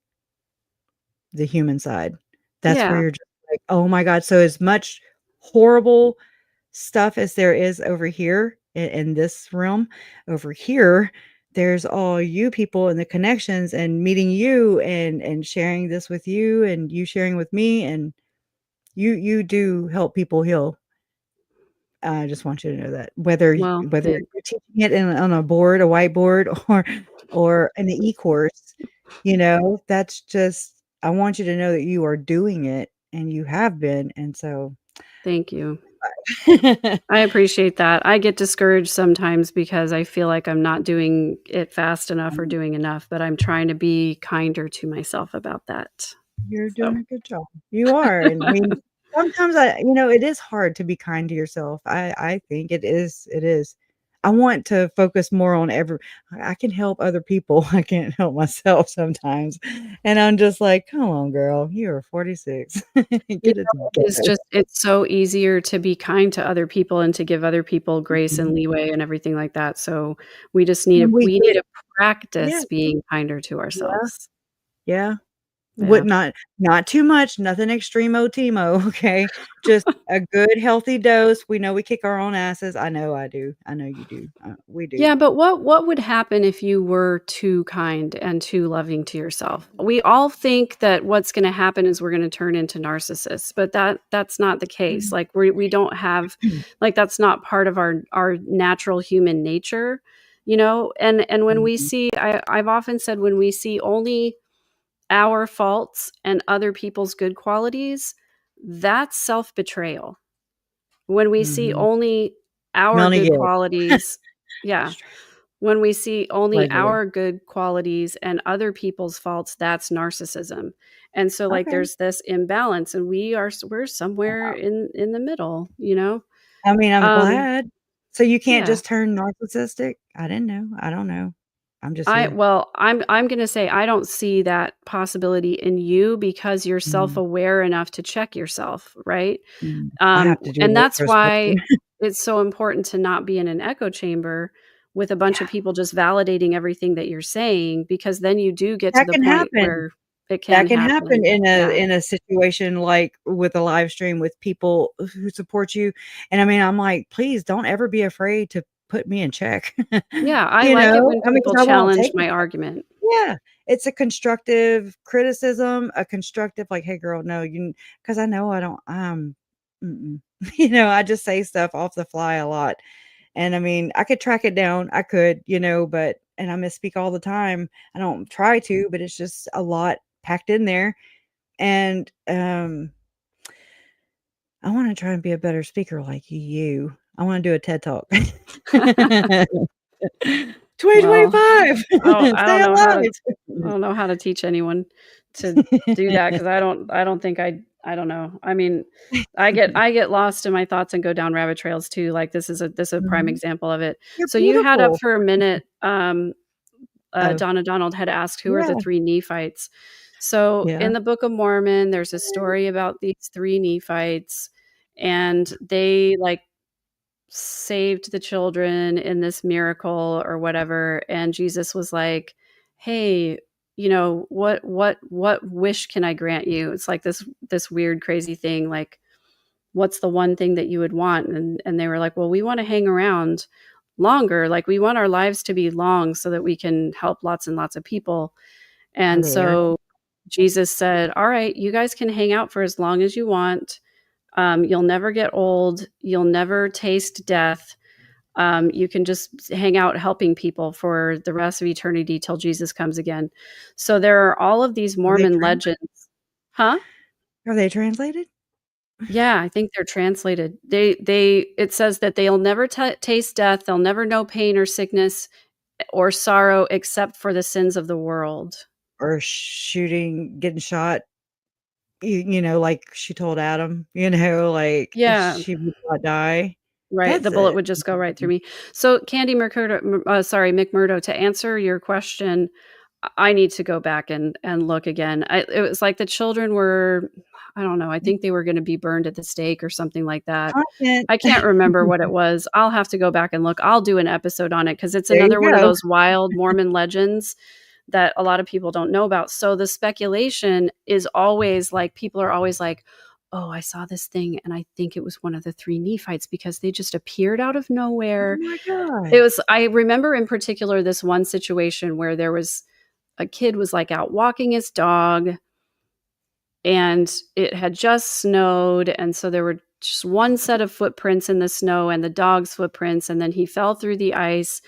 side. That's where Yeah. you're just like, "Oh my god." So as much horrible stuff as there is over here in this realm, over here, there's all you people and the connections and meeting you and sharing this with you and you sharing with me, and you do help people heal. I just want you to know that Well, whether you're teaching it on a board, a whiteboard, or in the e-course, that's just I want you to know that you are doing it and you have been, and so thank you. I appreciate that. I get discouraged sometimes because I feel like I'm not doing it fast enough or doing enough, but I'm trying to be kinder to myself about that. You're So doing a good job. You are, and I mean, sometimes it is hard to be kind to yourself. I think it is. I want to focus more on I can help other people. I can't help myself sometimes. And I'm just like, come on, girl, you're 46. You Get it know, together. it's so easier to be kind to other people and to give other people grace Mhm. and leeway and everything like that, so we just And we we need get to practice yes, being kinder to yeah, ourselves. yeah. Yeah. Would not too much, nothing extremo timo, okay? Just a good healthy dose. We know we kick our own asses. I know I do. I know you do. We do. Yeah, but what would happen if you were too kind and too loving to yourself? We all think that what's gonna happen is we're gonna turn into narcissists, but that's not the case. Mm. Like, we don't have like, that's not part of our natural human nature, you know? And when we Mhm, see I've often said when we see only our faults and other people's good qualities, that's self-betrayal. When we see mhm. only our Melanie good Gibb. qualities yeah. Straight When we see only allegedly. our good qualities and other people's faults, that's narcissism. And so, like, Okay. there's this imbalance, and we're somewhere in the middle, you know? I mean, I'm Um, glad. So you can't yeah. just turn narcissistic? I didn't know. I don't know. I'm just I here. well, I'm gonna say I don't see that possibility in you because you're Mm, self-aware enough to check yourself, right? I have to do And the that's why introspection. it's so important to not be in an echo chamber with a bunch Yeah. of people just validating everything that you're saying, because then you do get to That the can point happen. where it That can can happen happen. Yeah. in a situation like with a live stream with people who support you, and I mean, I'm like, "Please don't ever be afraid to put me in check." Yeah, I You like it know? when I mean, 'cause people I won't challenge take it. my argument. Yeah, it's a constructive criticism, a constructive, like, "Hey, girl, no, you," because I know I don't, mm-mm. I just say stuff off the fly a lot, and I mean, I could track it down, I could, but and I misspeak all the time. I don't try to, but it's just a lot packed in there, and, I wanna try and be a better speaker like you. I wanna do a TED Talk. Well, 2025, I stay don't know how to I alive. don't know how to teach anyone to do that because I don't think I don't know. I mean, I get lost in my thoughts and go down rabbit trails too. Like this is a prime Mhm. example of it. You're So you had up beautiful. for a minute, Oh, Donna Donald had asked who are yeah, the three Nephites. So yeah. in the Book of Mormon, there's a story about these three Nephites, and they like saved the children in this miracle or whatever, and Jesus was like, "Hey, you know, what wish can I grant you?" It's like this weird crazy thing, like, "What's the one thing that you would want?" And they were like, "Well, we wanna hang around longer, like, we want our lives to be long so that we can help lots and lots of people." Are And they arrogant? so Jesus said, "Alright, you guys can hang out for as long as you want. You'll never get old. You'll never taste death. You can just hang out helping people for the rest of eternity till Jesus comes again." So there are all of these Are they Mormon translated? legends. Huh? Are they translated? Yeah, I think they're translated. It says that they'll never taste death, they'll never know pain or sickness or sorrow except for the sins of the world. Or getting shot, like she told Adam, like, Yeah. she would not die? Right, the That's bullet it. would just go right through me. So, Candy sorry, McMurdo, to answer your question, I need to go back and look again. It was like the children were I don't know, I think they were gonna be burned at the stake or something like that. Content. I can't remember what it was. I'll have to go back and look. I'll do an episode on it because it's There you another one of go. those wild Mormon legends that a lot of people don't know about. So the speculation is always like people are always like, "Oh, I saw this thing and I think it was one of the 3 Nephites because they just appeared out of Oh nowhere." my god. It was I remember in particular this one situation where there was a kid was like out walking his dog and it had just snowed, and so there were just one set of footprints in the snow and the dog's footprints, and then he fell through the ice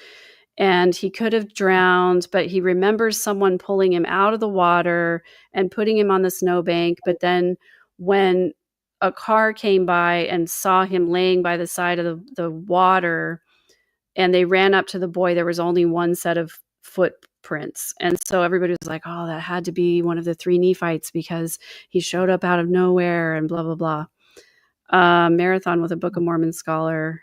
and he could have drowned, but he remembers someone pulling him out of the water and putting him on the snowbank. But then when a car came by and saw him laying by the side of the water and they ran up to the boy, there was only one set of footprints. And so everybody was like, "Oh, that had to be one of the 3 Nephites because he showed up out of nowhere and blah, blah, blah." Marathon with a Book of Mormon scholar.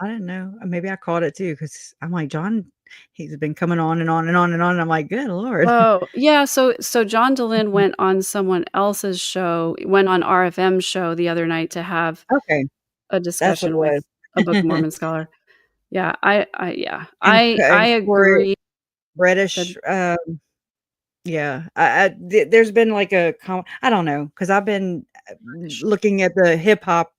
I didn't know. Maybe I caught it too because I'm like, John, he's been coming on and on and on and on. And I'm like, good Lord. Oh, yeah, so John Dehlin went on someone else's show, went on RFM's show the other night to have Okay, a that's what it discussion with was. a Book of Mormon scholar. Yeah, yeah. I And Corey agree that British, yeah, there's been like I don't know because I've been looking at the hip hop,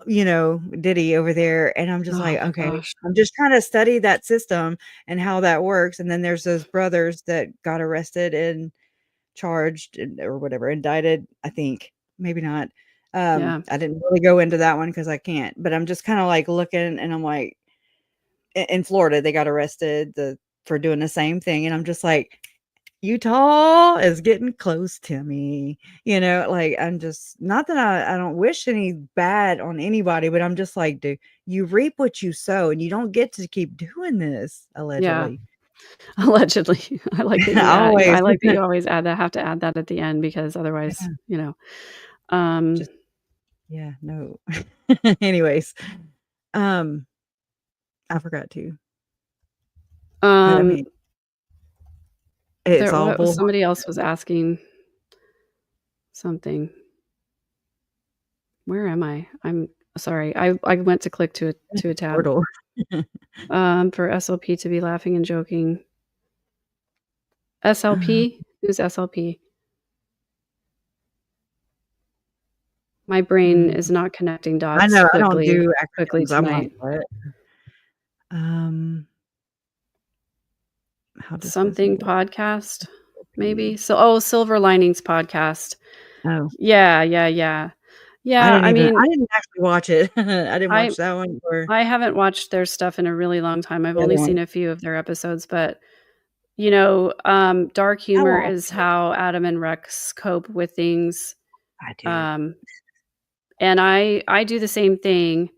Diddy over there, and I'm just oh like, my okay, gosh. I'm just trying to study that system and how that works. And then there's those brothers that got arrested and charged or whatever, indicted. I think maybe not. Yeah, I didn't really go into that one because I can't. But I'm just kind of like looking, and I'm like, in Florida, they got arrested for doing the same thing, and I'm just like, Utah is getting close to me. Like, I'm just not that I don't wish any bad on anybody, but I'm just like, dude, you reap what you sow, and you don't get to keep doing this, yeah, allegedly. allegedly. I Always. like that you always have to add that at the end because otherwise, Yeah, um, just yeah, no. Anyways, um, I forgot to, but I um, mean, it's there all what was bull. somebody else was asking something. Where am I? I'm sorry. I went to click to a tab. Portal. For SLP to be laughing and joking. Um, SLP? Who's SLP? My brain mm, is not connecting I dots know I don't quickly do quickly acronyms. I'm like, tonight. what? Um, how does this Something work? podcast, maybe? P. So Silver Linings Podcast. Oh, Yeah, yeah, yeah. I Yeah, didn't even I didn't actually watch it. I didn't I watch that one or I haven't watched their stuff in a really long time. I've the only other one. seen a few of their episodes, but, dark I humor watched is it. how Adam and Rex cope with things. I do. Um, and I do the same thing,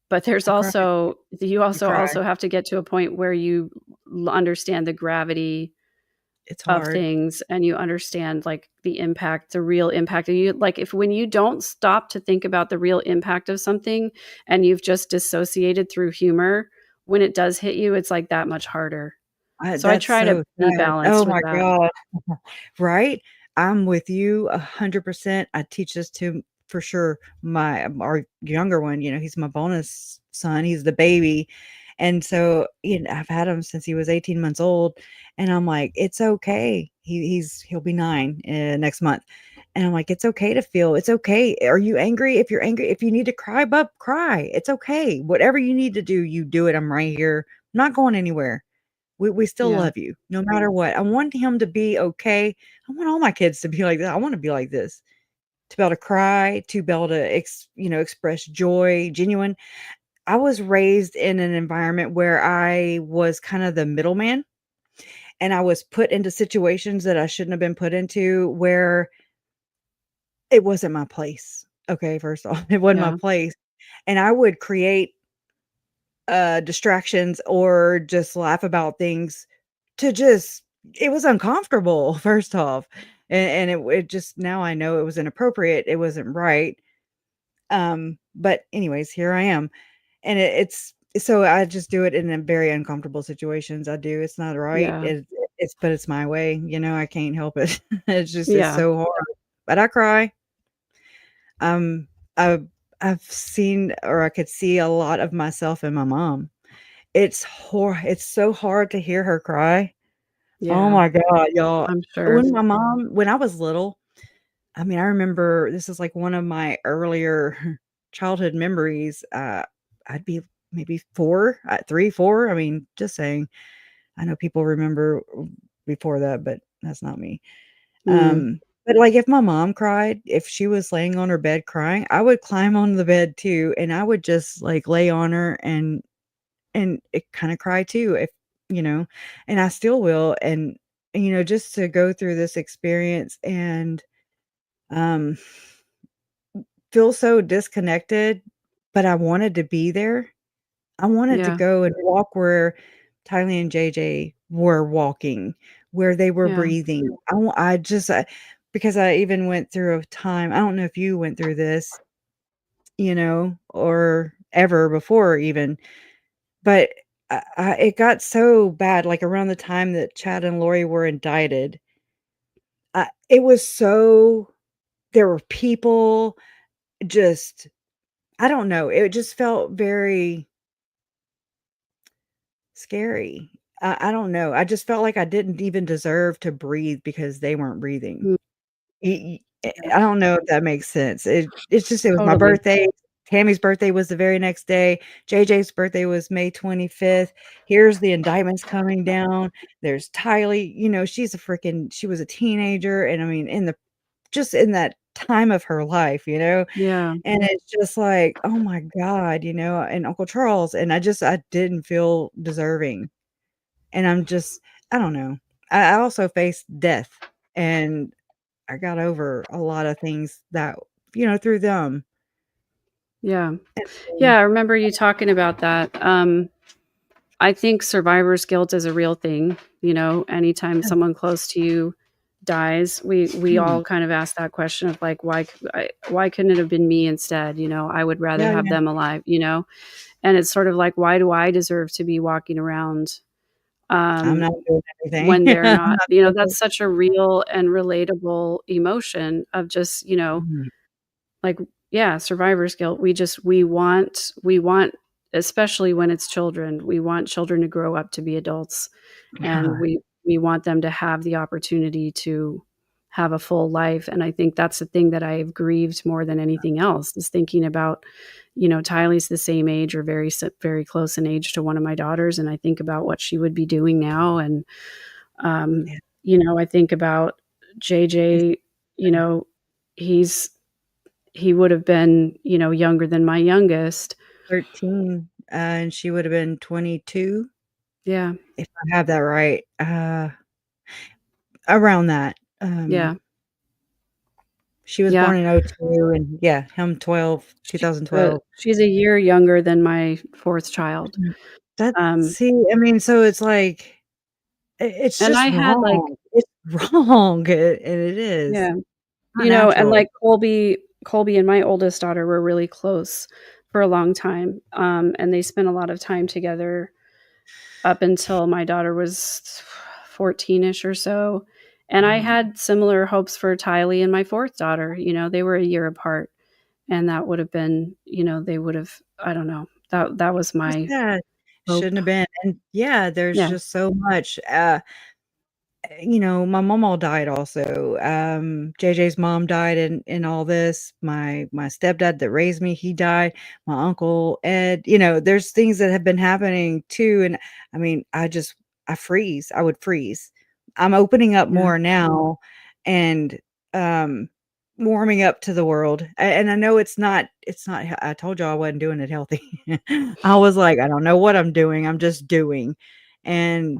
but there's I cry. also you You cry. also have to get to a point where you understand the gravity It's of hard. things and you understand, like, the real impact of you like, if when you don't stop to think about the real impact of something and you've just dissociated through humor, when it does hit you, it's, like, that much harder. So I That's try to so be sad. Oh balanced with my that. god. Right? I'm with you 100%. I teach this to, for sure, our younger one, he's my bonus son, he's the baby, and so, I've had him since he was 18 months old, and I'm like, "It's okay." He'll be 9, next month, and I'm like, "It's okay to feel, it's okay. Are you angry? If you're angry, if you need to cry, bub, cry. It's okay. Whatever you need to do, you do it. I'm right here. I'm not going anywhere. We still Yeah, love you no matter what." I want him to be okay. I want all my kids to be like that. I wanna be like this, to be able to cry, to be able to express joy, genuine. I was raised in an environment where I was kind of the middleman, and I was put into situations that I shouldn't have been put into where it wasn't my place. Okay, first off, it wasn't my yeah, place, and I would create, distractions or just laugh about things to just it was uncomfortable, first off, and it just now I know it was inappropriate, it wasn't right, but anyways, here I am, and it's so I just do it in a very uncomfortable situations, I do, it's not right, yeah, but it's my way, I can't help it. It's yeah, so hard, but I cry. Um, I've I've seen, or I could see a lot of myself in my mom. It's so hard to hear her cry. Oh yeah, my god, y'all. I'm sure. When I was little, I mean, I remember this is, like, one of my earlier childhood memories, I'd be maybe 4, 3, 4, I mean, just saying. I know people remember before that, but that's not me. Mm, But, like, if my mom cried, if she was laying on her bed crying, I would climb on the bed too, and I would just, like, lay on her and it kinda cry too and I still will, and, just to go through this experience and, um, feel so disconnected, but I wanted to be there. I wanted to yeah, go and walk where Tylee and JJ were walking, where they were yeah, breathing. I just because I even went through a time I don't know if you went through this, or ever before even. But it got so bad, like, around the time that Chad and Lori were indicted, it was so there were people just I don't know, it just felt very scary. I don't know, I just felt like I didn't even deserve to breathe because they weren't breathing. Mm, I don't know if that makes sense. It's just it was my totally. birthday. Tammy's birthday was the very next day. JJ's birthday was May 25th. Here's the indictments coming down. There's Tylee, she was a teenager, and I mean, just in that time of her life, Yeah. and it's just like, "Oh my god," and Uncle Charles, and I didn't feel deserving, and I don't know. I also faced death, and I got over a lot of things that, through them. Yeah. And Yeah, so I remember you talking about that. I think survivor's guilt is a real thing. Anytime yeah, someone close to you dies, we mm, all kind of ask that question of like, why couldn't it have been me instead? I would rather yeah, have yeah, them alive. And it's sort of like, why do I deserve to be walking around I'm um, not doing anything. when they're I'm not? not doing That's such a real and relatable emotion of just mhm, like, yeah, survivor's guilt. We want, especially when it's children, we want children to grow up to be adults, and God, we want them to have the opportunity to have a full life. And I think that's the thing that I've grieved more than anything else, is thinking about, Tylee's the same age, or very close in age to one of my daughters, and I think about what she would be doing now. And um, yeah, I think about he's JJ. you know he's he would have been, younger than my youngest. 13, and she would have been 22, Yeah. if I have that right, around that. Yeah. She was Yeah. born in '02, and yeah, him 12, She's a year younger than my 4th child. Mm. That Um, see, I mean, so it's like, it's and just I had, like, wrong. It's wrong, and it is. yeah, Not and, natural. like, Colby and my oldest daughter were really close for a long time, and they spent a lot of time together up until my daughter was 14ish or so. And I Mhm. had similar hopes for Tylee and my 4th daughter. They were a year apart, and that would have been, they would have, I don't know. That was Just my yeah, hope. shouldn't have been, and yeah, there's Yeah. just so much, my mom all died also. JJ's mom died in all this. My stepdad that raised me, he died. My uncle Ed, there's things that have been happening too, and I mean, I freeze. I would freeze. I'm opening up Yeah. more now and warming up to the world. And I know it's not I told you I wasn't doing it healthy. I was like, I don't know what I'm doing. I'm just doing. And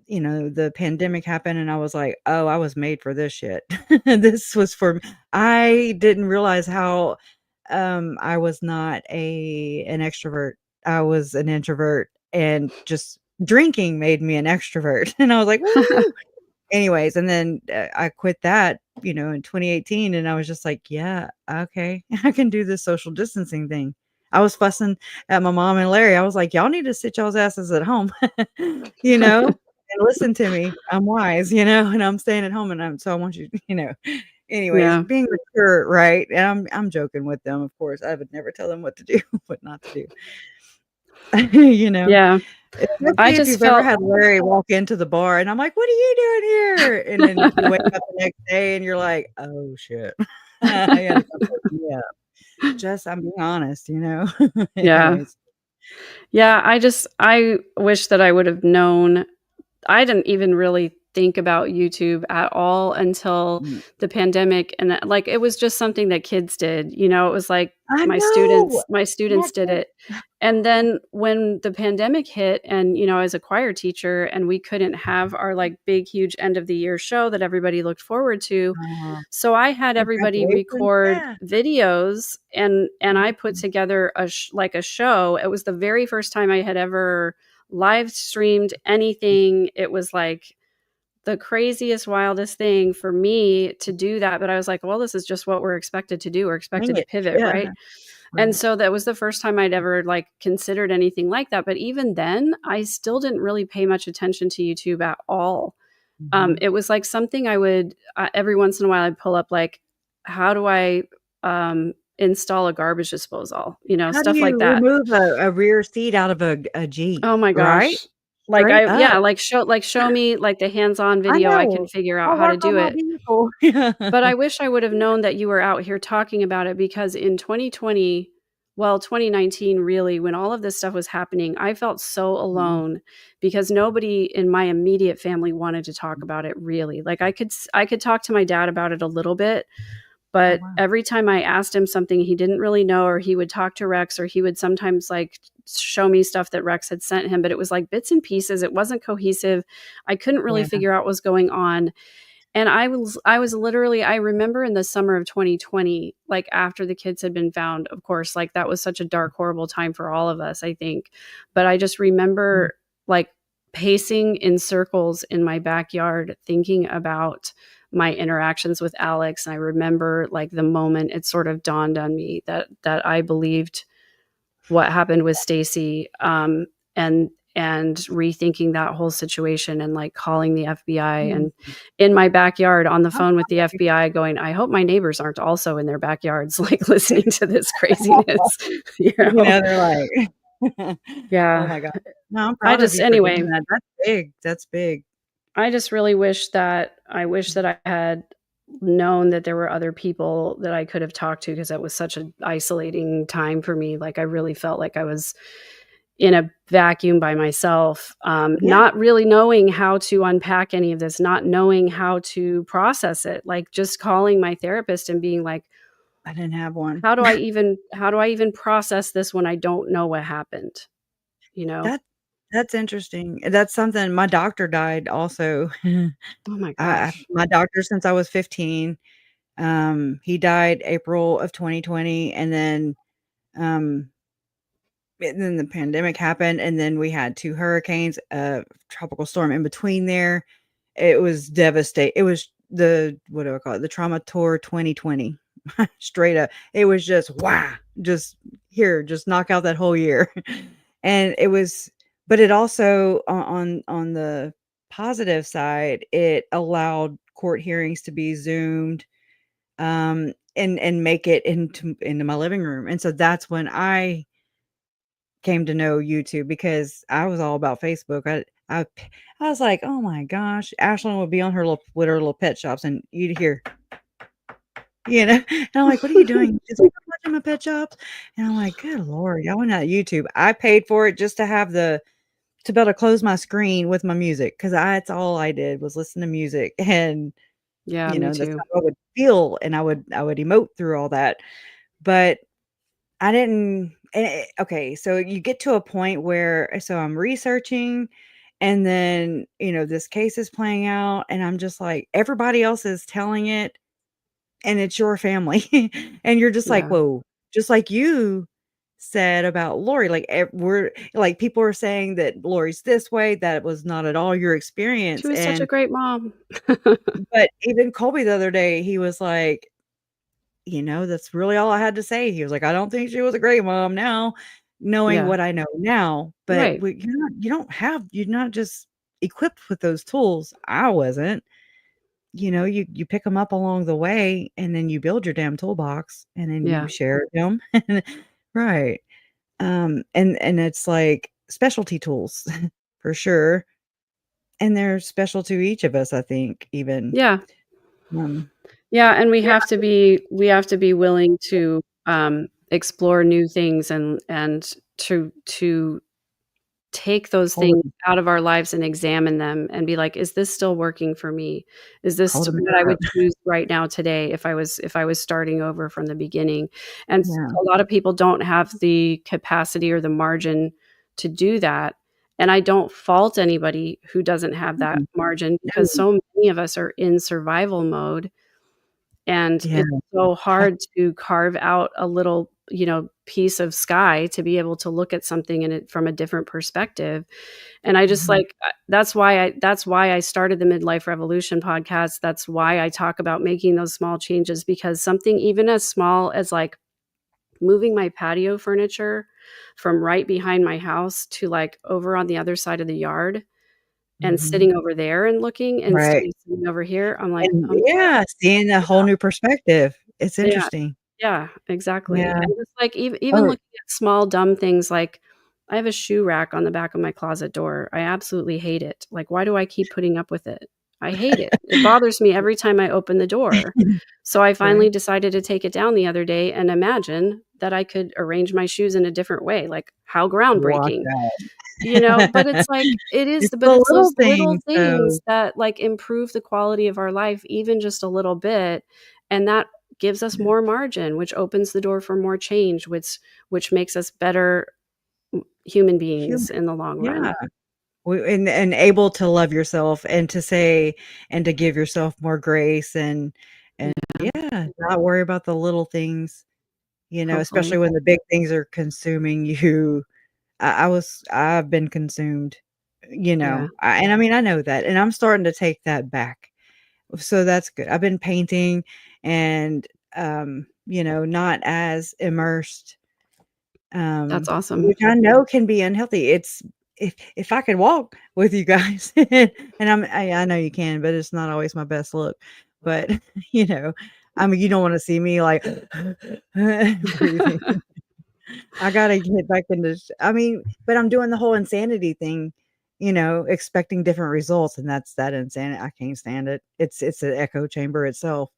the pandemic happened and I was like, "Oh, I was made for this shit." This was for me. I didn't realize how, I was not an extrovert. I was an introvert, and just drinking made me an extrovert, and I was like, "Woo!" Anyways, and then, I quit that, in 2018, and I was just like, "Yeah, okay. I can do this social distancing thing." I was fussing at my mom and Larry. I was like, "Y'all need to sit y'all's asses at home," you know, "and listen to me. I'm wise, and I'm staying at home, and I want you," anyways, Yeah. being mature, right? And I'm joking with them, of course. I would never tell them what to do, what not to do, you know? Yeah. I Especially if just you've ever felt had Larry walk into the bar and I'm like, "What are you doing here?" And then you wake up the next day and you're like, "Oh, shit. I gotta come pick me up." I'm being honest. Yeah. Anyways. Yeah, I wish that I would have known. I didn't even really think about YouTube at all until Mm. the pandemic, and like, it was just something that kids did. It was like I my know! students my That students did is it. And then when the pandemic hit, and I was a choir teacher, and we couldn't have our, like, big huge end of the year show that everybody looked forward to. uh, So I had or everybody graduation? record Yeah. videos, and I put Mhm. together like a show. It was the very first time I had ever live streamed anything. It was like the craziest, wildest thing for me to do that. But I was like, well, this is just what we're expected to do. We're Wing expected to it. pivot, Yeah. right? And Right. so that was the first time I'd ever like considered anything like that. But even then, I still didn't really pay much attention to YouTube at all. Mhm. It was like something I would every once in a while I'd pull up like, how do I install a garbage disposal? You know, How do stuff like you that. remove a rear seat out of a Jeep, Oh my right? gosh. Like Straight I up. yeah, like show me like the hands-on I video I can know. figure out I'll how to work on do my it. vehicle. But I wish I would have known that you were out here talking about it because in 2020, well, 2019 really, when all of this stuff was happening, I felt so Mhm. alone because nobody in my immediate family wanted to talk about it really. Like I could talk to my dad about it a little bit, Oh, but wow. every time I asked him something he didn't really know, or he would talk to Rex, or he would sometimes like show me stuff that Rex had sent him, but it was like bits and pieces. It wasn't cohesive. I couldn't really Yeah. figure out what was going on. And I was literally, I remember in the summer of 2020, like after the kids had been found, of course, like that was such a dark, horrible time for all of us, I think. But I just Mm. remember like pacing in circles in my backyard, thinking about my interactions with Alex. And I remember like the moment it sort of dawned on me that I believed what happened with Stacy, and rethinking that whole situation and like calling the FBI Mm. and in my backyard on the I'm phone with the sorry. FBI going, I hope my neighbors aren't also in their backyards like listening to this craziness, you You know? know, they're like oh Yeah. my god. No, I'm I proud of just you for doing anyway, that. That's big. That's big. I just really wish that I had known that there were other people that I could have talked to because that was such an isolating time for me. Like I really felt like I was in a vacuum by myself, Yeah, not really knowing how to unpack any of this, not knowing how to process it, like just calling my therapist and being like, I didn't have one. how do I even process this when I don't know what happened, you know? That that's interesting. That's something my doctor died also. Oh my I gosh. my doctor since I was 15, he died April of 2020, um, and then the pandemic happened, and then we had 2 hurricanes, a tropical storm in between there. It was It was the what do I call it? The Trauma Tour 2020. Straight up. It was just, "Wow, just here, just knock out that whole year." And it was but it also on the positive side, it allowed court hearings to be Zoomed, and make it into my living room, and so that's when I came to know YouTube because I was all about Facebook. I was like, "Oh my gosh." Ashlyn would be on her little with her little pet shops, and you'd hear, and I'm like, "What are you doing?" She's like, "I'm watching my pet shops." And I'm like, "Good lord, y'all went out YouTube." I paid for it just to have to be able to close my screen with my music because that's all I did was listen to music, and, Yeah, me that's too. how I would feel, and I would emote through all that. But I didn't okay, so you get to a point where so I'm researching, and then, this case is playing out, and I'm just like, everybody else is telling it, and it's your family. And you're just like, Yeah. "Whoa." Just like you said about Lori, like, we're like, people are saying that Lori's this way, that was not at all your She experience, was such a and great mom. but even Colby the other day, he was like, that's really all I had to say. He was like, "I don't think she was a great mom now, knowing Yeah. what I know now, but Right. you're not just equipped with those tools." I wasn't. You pick them up along the way, and then you build your damn toolbox, and then you Yeah. share them. Right. And it's like specialty tools for sure, and they're special to each of us, I think, even. Yeah. Um, Yeah, and yeah, we have to be willing to, explore new things and to take those hold things 'em out of our lives and examine them and be like, "Is this still working for me? Is this hold 'em what I up. would choose right now today if I was starting over from the beginning?" And Yeah. a lot of people don't have the capacity or the margin to do that, and I don't fault anybody who doesn't have that Mm, margin because no. so many of us are in survival mode, and Yeah. it's so hard to carve out a little, piece of sky to be able to look at something in it from a different perspective. And I just Mhm. like that's why I started the Midlife Revolution podcast. That's why I talk about making those small changes because something even as small as like moving my patio furniture from right behind my house to like over on the other side of the yard and Mhm. sitting over there and looking instead Right. of sitting over here. I'm like, And yeah, seeing a whole new perspective. It's yeah, interesting. yeah, exactly. Yeah. And just like even Or looking at small dumb things like I have a shoe rack on the back of my closet door. I absolutely hate it. Like, why do I keep putting up with it? I hate it. It bothers me every time I open the door. So I finally Right. decided to take it down the other day and imagine that I could arrange my shoes in a different way. Like, how Walk groundbreaking. But out. it's like It's but the it's little those little things, things though. that, like, improve the quality of our life even just a little bit, and that gives us Yeah. more margin, which opens the door for more change, which makes us better human Human. beings in the long Yeah. run. And able to love yourself and to say and to give yourself more grace and Yeah, yeah, not worry about the little things, especially hopefully. when the big things are consuming you. I've been consumed, Yeah, and I mean, I know that, and I'm starting to take that back. So that's good. I've been painting and, not as immersed, that's awesome. which I know can be unhealthy. It's if I could walk with you guys, and I know you can, but it's not always my best look. But, you know, I mean, you don't wanna see me like breathing. I gotta get back into I mean, but I'm doing the whole insanity thing, expecting different results, and that's that insanity. I can't stand it. It's an echo chamber itself,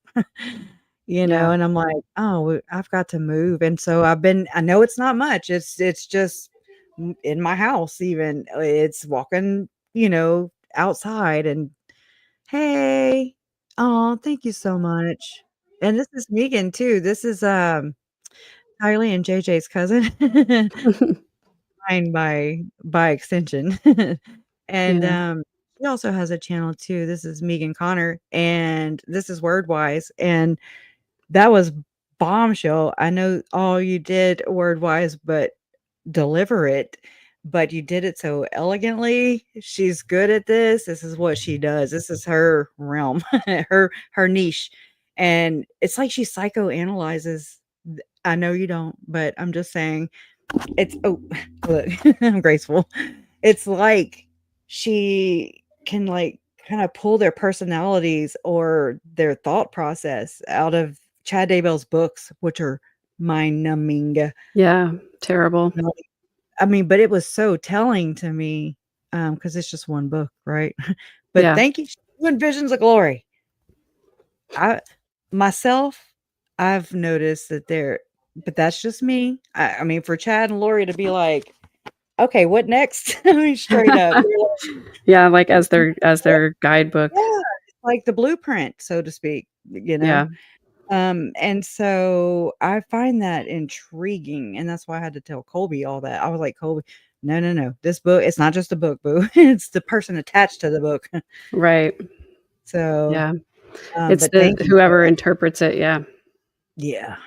Yeah, and I'm like, "Oh, I've got to move," and so I know it's not much. It's just in my house even. It's walking, outside and, "Hey. Oh, thank you so much." And this is Megan too. This is, Kylie and JJ's cousin. Mine by extension. And, yeah. she also has a channel too. This is Megan Connor, and this is Wordwise, and that was bombshell. I know all you did word-wise, but deliver it, but you did it so elegantly. She's good at this. This is what she does. This is her realm, her niche, and it's like she psychoanalyzes I know you don't, but I'm just saying it's oh, look, I'm graceful. It's like she can, like, kinda pull their personalities or their thought process out of Chad Daybell's books, which are mind-numbing. Yeah, terrible. No, I mean, but it was so telling to me, because it's just one book, right? But Yeah, thank you. She's doing Visions of Glory. I myself, I've noticed that but that's just me. I mean, for Chad and Lori to be like, "Okay, what next?" I mean, straight up. They're yeah, like, like, as their guidebook. yeah, it's like the blueprint, so to speak, Yeah, And so I find that intriguing, and that's why I had to tell Colby all that. I was like, "Colby, no, no, no. This book, it's not just a book, boo. It's the person attached to the book." right. So, Yeah. It's but thank the you for whoever that. interprets it, yeah. Yeah.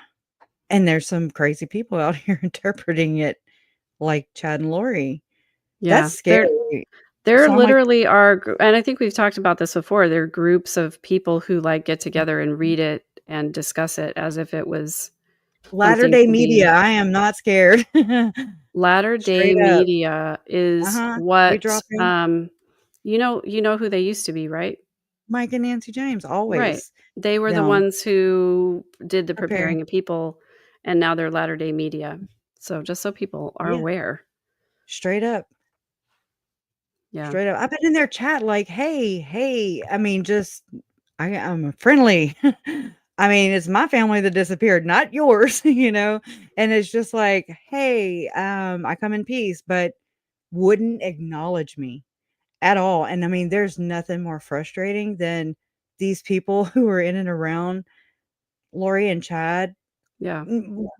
And there's some crazy people out here interpreting it like Chad and Lori. That's Yeah. scary. There So I'm like, literally are and I think we've talked about this before, there are groups of people who, like, get together and read it and discuss it as if it was latter something day to be media, I am not scared. latter-day Straight up. media is Uh-huh. We what, drop in you know who they used to be, right? Mike and Nancy James, Right. always They were the them ones who did the preparing. preparing of people, and now they're latter-day media. So just so people are Yeah, aware. straight up. Yeah. Straight up. I've been in their chat like, "Hey, hey." I mean, just I'm friendly. I mean, it's my family that disappeared, not yours, And it's just like, "Hey, I come in peace," but wouldn't acknowledge me at all. And I mean, there's nothing more frustrating than these people who are in and around Lori and Chad. Yeah.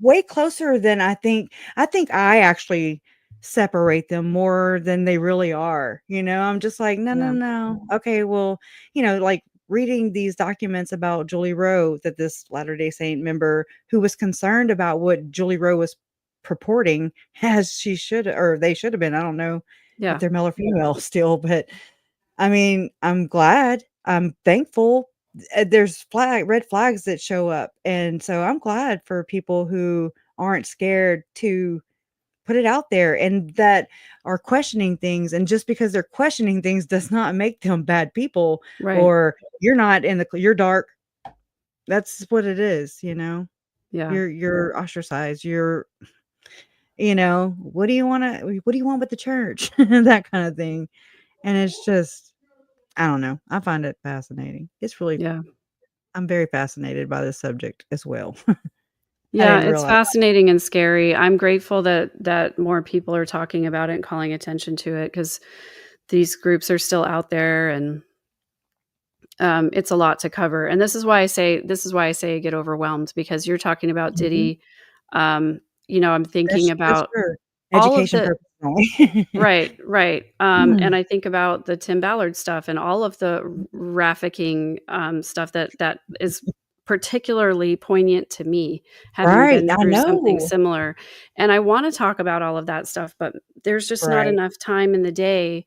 Way closer than I think I actually separate them more than they really are, I'm just like, "No, no, Yeah. no. Okay, well," like reading these documents about Julie Rowe that this Latter-day Saint member who was concerned about what Julie Rowe was purporting as she should or they should have been. I don't know if Yeah. they're male or female still, but I mean, I'm glad, I'm thankful. There's red flags that show up, and so I'm glad for people who aren't scared to put it out there and that are questioning things. And just because they're questioning things does not make them bad people, Right. or you're not in the you're dark. That's what it is, Yeah. You're ostracized. What do you want with the church? That kind of thing. And it's just, I don't know. I find it fascinating. Yeah. I'm very fascinated by this subject as well. I Yeah, didn't it's realize. fascinating and scary. I'm grateful that more people are talking about it and calling attention to it, because these groups are still out there, and it's a lot to cover. And this is why I say I get overwhelmed, because you're talking about Mhm. Diddy. I'm thinking That's for about sure. all of Education the purposes only. right, right. Mm. And I think about the Tim Ballard stuff and all of the trafficking stuff that is particularly poignant to me, having Right, been I through something know. similar. And I want to talk about all of that stuff, but there's just not Right. enough time in the day,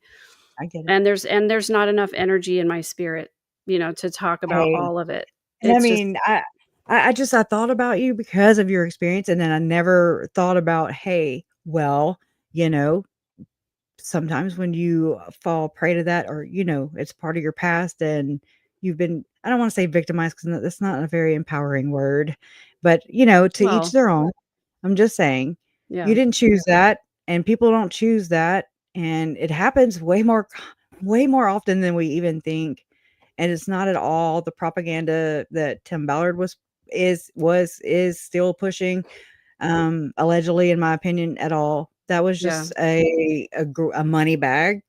I get it. and there's not enough energy in my spirit, to talk about Hey, all of it. and I It's just mean, I thought about you because of your experience, and then I never thought about, hey, well, you know, sometimes when you fall prey to that, or it's part of your past and you've been, I don't want to say victimized because that's not a very empowering word, but to each well, their own. I'm just saying, you yeah, didn't choose that, and people don't choose that, and it happens way more often than we even think. And it's not at all the propaganda that Tim Ballard is still pushing, allegedly, in my opinion, at all. That was yeah, just a money bag,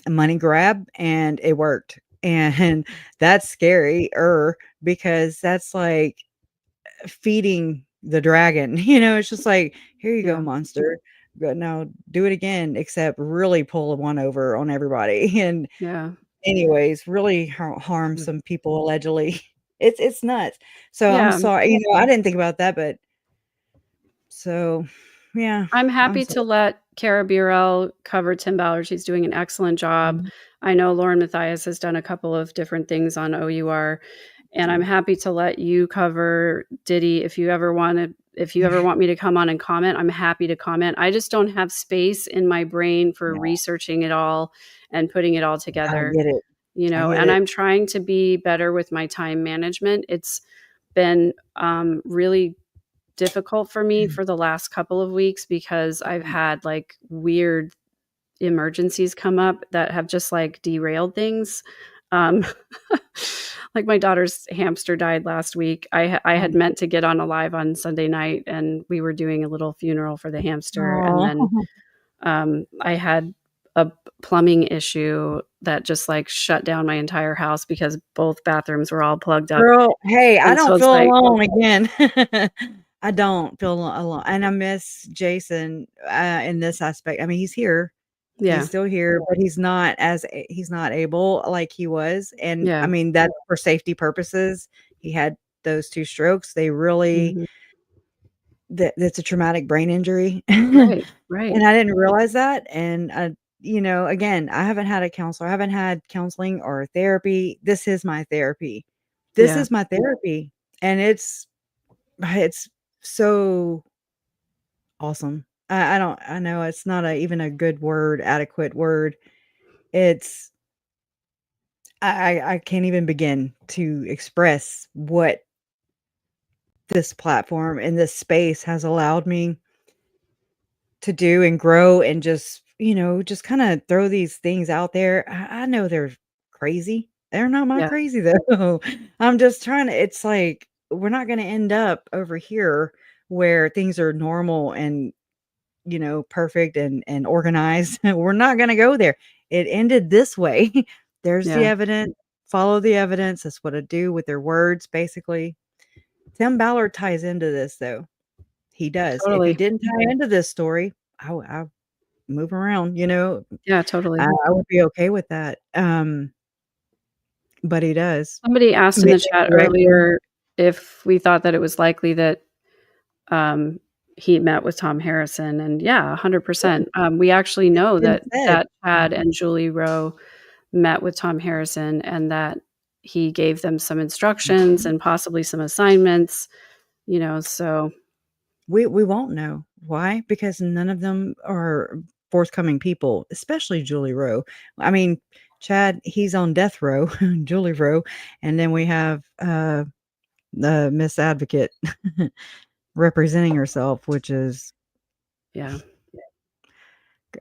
a money grab, and it worked. And that's scary, because that's like feeding the dragon. It's just like, here you go, yeah, monster. But now do it again, except really pull one over on everybody. And yeah, anyways, really harm some people allegedly. It's nuts. So I'm yeah. sorry, I didn't think about that, but so yeah, I'm I'm happy to sorry. let Cara Burrell cover Tim Ballard. She's doing an excellent job. Mhm. I know Lauren Matthias has done a couple of different things on OUR, and I'm happy to let you cover Diddy if you ever want me to come on and comment. I'm happy to comment. I just don't have space in my brain for Yeah, researching it all and putting it all I together. get it. I get And it. I'm trying to be better with my time management. It's been really difficult for me for the last couple of weeks, because I've had like weird emergencies come up that have just like derailed things. Um, like my daughter's hamster died last week. I had meant to get on a live on Sunday night, and we were doing a little funeral for the hamster, and Oh, then I had a plumbing issue that just like shut down my entire house because both bathrooms were all plugged up, girl, hey, I and so don't it's feel like, alone again. I don't feel alone, and I miss Jason, in this aspect. I mean, he's here. He's yeah, still here, but he's not able like he was, and I yeah, mean, that's for safety purposes. He had those 2 strokes. They really mhm, that's a traumatic brain injury. right, right, And I didn't realize that, and, again, I haven't had a counselor, I haven't had counseling or therapy. This is my therapy. This yeah, is my therapy, and it's so awesome. I know it's not even a good word, adequate word. It's I can't even begin to express what this platform and this space has allowed me to do and grow, and just kinda throw these things out there. I know they're crazy. They're not my yeah, crazy, though. I'm just trying to it's like, we're not gonna end up over here where things are normal and, perfect and organized. We're not gonna go there. It ended this way. There's the yeah, evidence. Follow the evidence. That's what I do with their words, basically. Tim Ballard ties into this, though. He does. If he totally. didn't tie into this story, I move around, Yeah, totally. I would be okay with that, but he does. Somebody asked in the chat Manipulation. earlier if we thought that it was likely that, um, he met with Tom Harrison, and yeah, 100%. We actually It's know been that said. that Chad and Julie Rowe met with Tom Harrison, and that he gave them some instructions Mhm. and possibly some assignments, so We won't know. Why? Because none of them are forthcoming people, especially Julie Rowe. I mean, Chad, he's on death row, Julie Rowe, and then we have, the Miss Advocate representing herself, which is Yeah.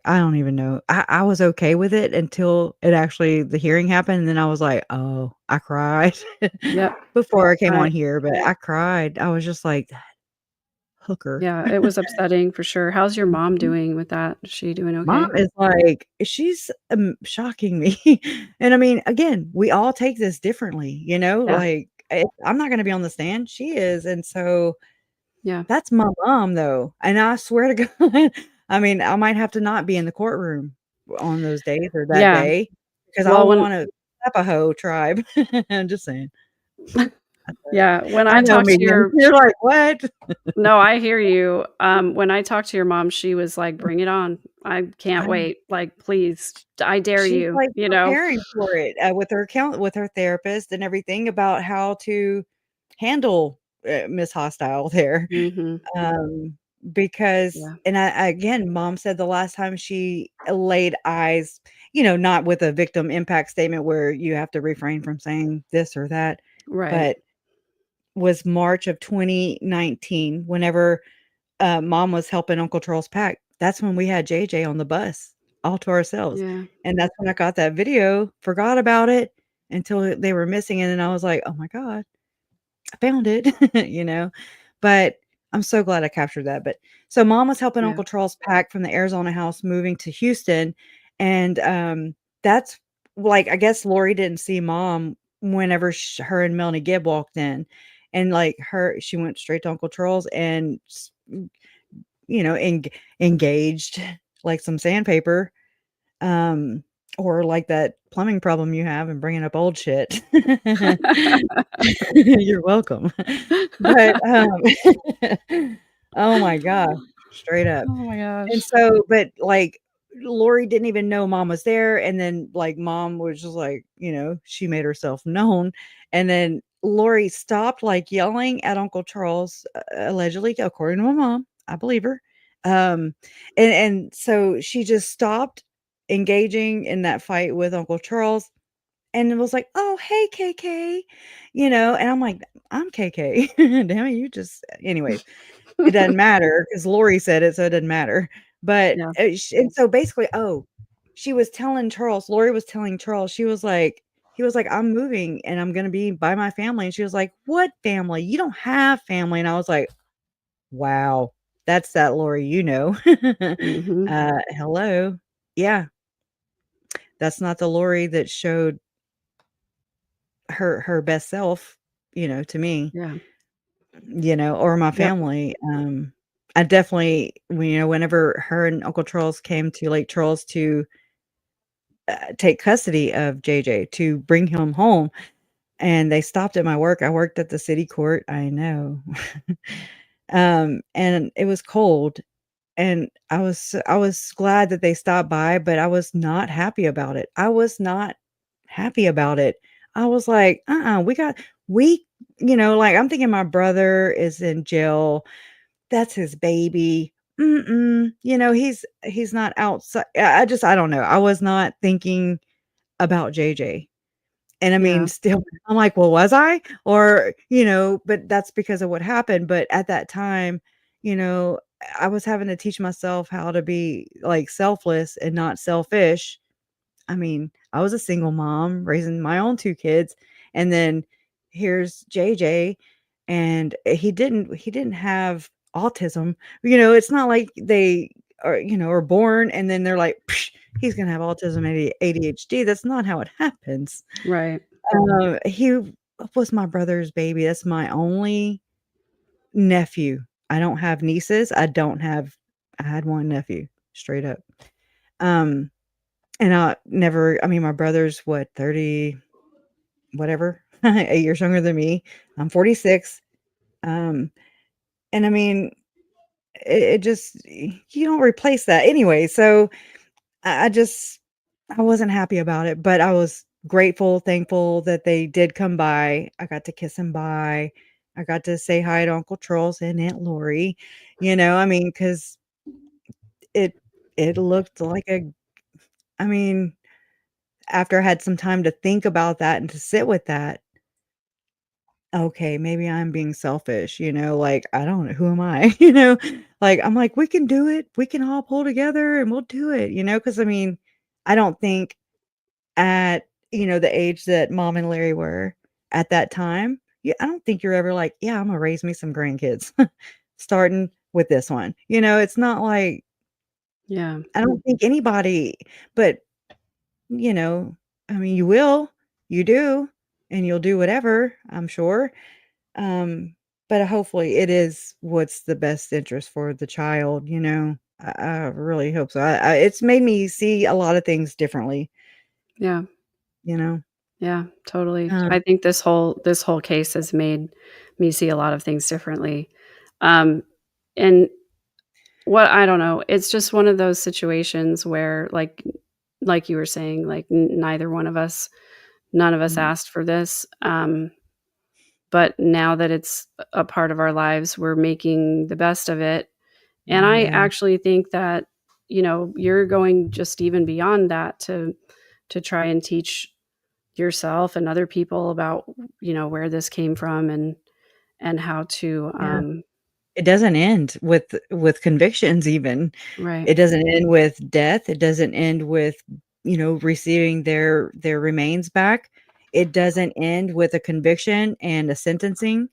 I don't even know. I was okay with it until it actually the hearing happened, and then I was like, "Oh," I cried Yep. before I came I on here, but I cried. I was just like, "Hooker." Yeah, it was upsetting for sure. How's your mom Mhm. doing with that? Is she doing Mom okay? is like she's, shocking me, and I mean, again, we all take this differently, Yeah. like, I'm not gonna be on the stand, she is, and so Yeah. that's my mom, though, and I swear to God, I mean, I might have to not be in the courtroom on those days or that Yeah. day because I Well, when want a Arapaho tribe. I'm just saying. yeah, when I I know talked to mediums. your You're like, "What?" No, I hear you. When I talked to your mom, she was like, "Bring it on. I can't I know. wait. Like, please, I dare She's, you," like, you know? preparing for it, with her therapist and everything about how to handle, Miss Hostile there. Mhm. Um, because Yeah. and again, mom said the last time she laid eyes, not with a victim impact statement where you have to refrain from saying this or that, Right. but was March of 2019 whenever, mom was helping Uncle Charles pack. That's when we had JJ on the bus all to ourselves, Yeah. and that's when I got that video, forgot about it until they were missing it, and I was like, "Oh my god." I found it, you know? But I'm so glad I captured that, but so mom was helping Yeah. Uncle Charles pack from the Arizona house moving to Houston, and, that's like, I guess Lori didn't see mom whenever her and Melanie Gibb walked in, and, like, she went straight to Uncle Charles and you know, engaged like some sandpaper, um, or like that plumbing problem you have and bringing up old shit. You're welcome. But, oh my gosh, straight up. Oh my And gosh. so but, like, Lori didn't even know mom was there, and then, like, mom was just like, she made herself known, and then Lori stopped, like, yelling at Uncle Charles, allegedly, according to my mom, I believe her, and so she just stopped engaging in that fight with Uncle Charles, and it was like, "Oh, hey, KK," and I'm like, "I'm KK. Damn it, you just" anyways, it doesn't matter because Lori said it, so it doesn't matter. But, Yeah. and so basically she was telling Charles Lori was telling Charles, he was like, "I'm moving and I'm gonna be by my family," and she was like, "What family? You don't have family," and I was like, "Wow, that's that Lori you know." Mhm. Hello. Yeah, that's not the Lori that showed her best self, to me. Yeah. Or my Yep. family. I definitely, whenever her and Uncle Charles came to Lake Charles to take custody of JJ to bring him home, and they stopped at my work. I worked at the city court. I know. And it was cold, and I was glad that they stopped by, but I was not happy about it. I was not happy about it. I was like, we, like I'm thinking my brother is in jail. That's his baby. Mm-mm. He's not outside. I don't know. I was not thinking about JJ. And I mean, Yeah. still, I'm like, well, was I? Or, but that's because of what happened. But at that time, you know, I was having to teach myself how to be like selfless and not selfish. I mean, I was a single mom raising my own 2 kids, and then here's JJ, and he didn't have autism. It's not like they are born and then they're like, "Psh, he's gonna have autism, ADHD." That's not how it happens. Right. He was my brother's baby. That's my only nephew. I don't have nieces. I had 1 nephew, straight up. Um and I mean, my brother's what, 30 whatever, 8 years younger than me. I'm 46. Um, and I mean, it just you don't replace that anyway. So I wasn't happy about it, but I was grateful, thankful that they did come by. I got to kiss him bye. I got to say hi to Uncle Charles and Aunt Lori, I mean, because it it looked like I mean, after I had some time to think about that and to sit with that, okay, maybe I'm being selfish, like, I don't know, who am I, Like, I'm like, "We can do it. We can all pull together and we'll do it," because I mean, I don't think at, the age that mom and Larry were at that time, yeah, I don't think you're ever like, "Yeah, Imma raise me some grandkids, starting with this one." It's not like Yeah. I don't think anybody but, you know, I mean, you will, you do, and you'll do whatever, I'm sure, but hopefully it is what's the best interest for the child, I really hope so. It's made me see a lot of things differently, Yeah. you know? Yeah, totally. Um, I think this whole case has made me see a lot of things differently. Um, and what I don't know, it's just one of those situations where like you were saying, like neither one of us, none of us mm, asked for this. But now that it's a part of our lives, we're making the best of it. And I yeah, actually think that, you're going just even beyond that to try and teach yourself and other people about, where this came from and how to, yeah. It doesn't end with convictions even. right. It doesn't end with death, it doesn't end with, receiving their remains back. It doesn't end with a conviction and a sentencing,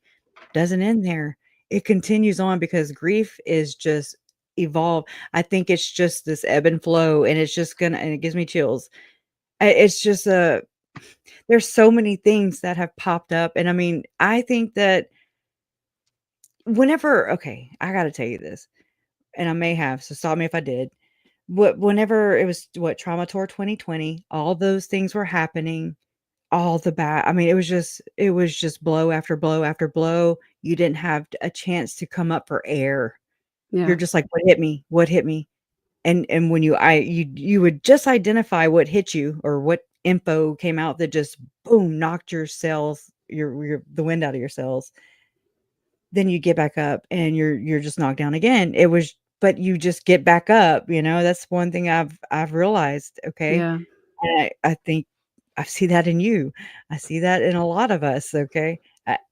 doesn't end there. It continues on because grief is just evolve. I think it's just this ebb and flow, and it's just gonna and it gives me chills. It's just there's so many things that have popped up, and I mean, I think that whenever okay, I gotta tell you this, and I may have, so stop me if I did. Whenever it was Trauma Tour 2020, all those things were happening, all the bad I mean, it was just blow after blow after blow. You didn't have a chance to come up for air. You're Yeah. just like, "What hit me? What hit me?" And when you would just identify what hit you or what info came out that just boom, knocked your cells, your the wind out of your cells. Then you get back up and you're just knocked down again. But you just get back up, that's one thing I've realized, okay? Yeah. And I think I see that in you. I see that in a lot of us, okay?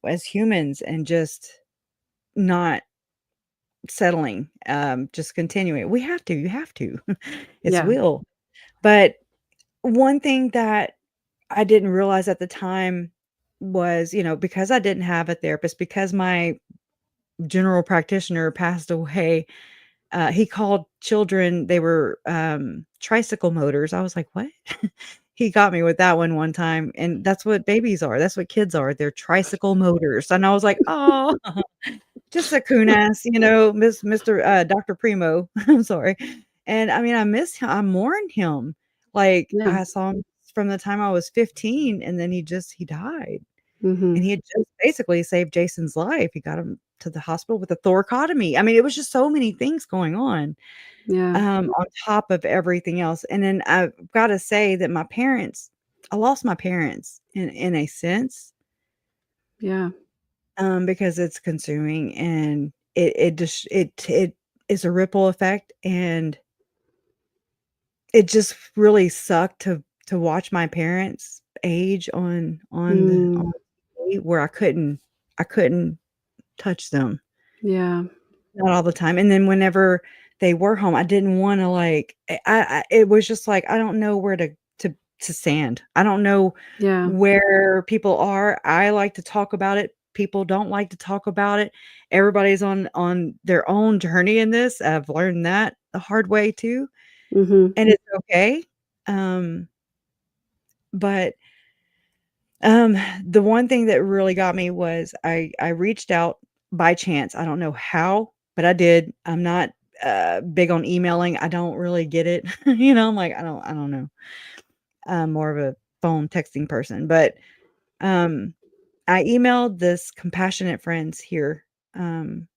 As humans and just not settling, just continuing. We have to, you have to. It's Yeah. will. But one thing that I didn't realize at the time was, because I didn't have a therapist, because my general practitioner passed away. He called children, they were, tricycle motors. I was like, "What?" He got me with that one time, and that's what babies are, that's what kids are, they're tricycle motors, and I was like, "Oh, just a coon ass, Mr. Doctor Primo." I'm sorry. And I mean, I miss him, I mourn him. Like, Yeah. I saw him from the time I was 15, and then he died. And Mhm. he had just basically saved Jason's life. He got him to the hospital with a thoracotomy. I mean, it was just so many things going Yeah. on top of everything else. And then I've gotta say that I lost my parents in a sense, Yeah. because it's consuming and it just it is a ripple effect, and it just really sucked to watch my parents age on Mm. TV where I couldn't touch them. Yeah. Not all the time, and then whenever they were home, I didn't wanna, like I it was just like, I don't know where to stand. I don't know Yeah. where people are. I like to talk about it. People don't like to talk about it. Everybody's on their own journey in this. I've learned that the hard way too, Mhm. and it's okay. Um, but the one thing that really got me was I reached out by chance. I don't know how, but I did. I'm not big on emailing. I don't really get it. I'm like, I don't know. I'm more of a phone texting person, but um I emailed this compassionate friends here. Um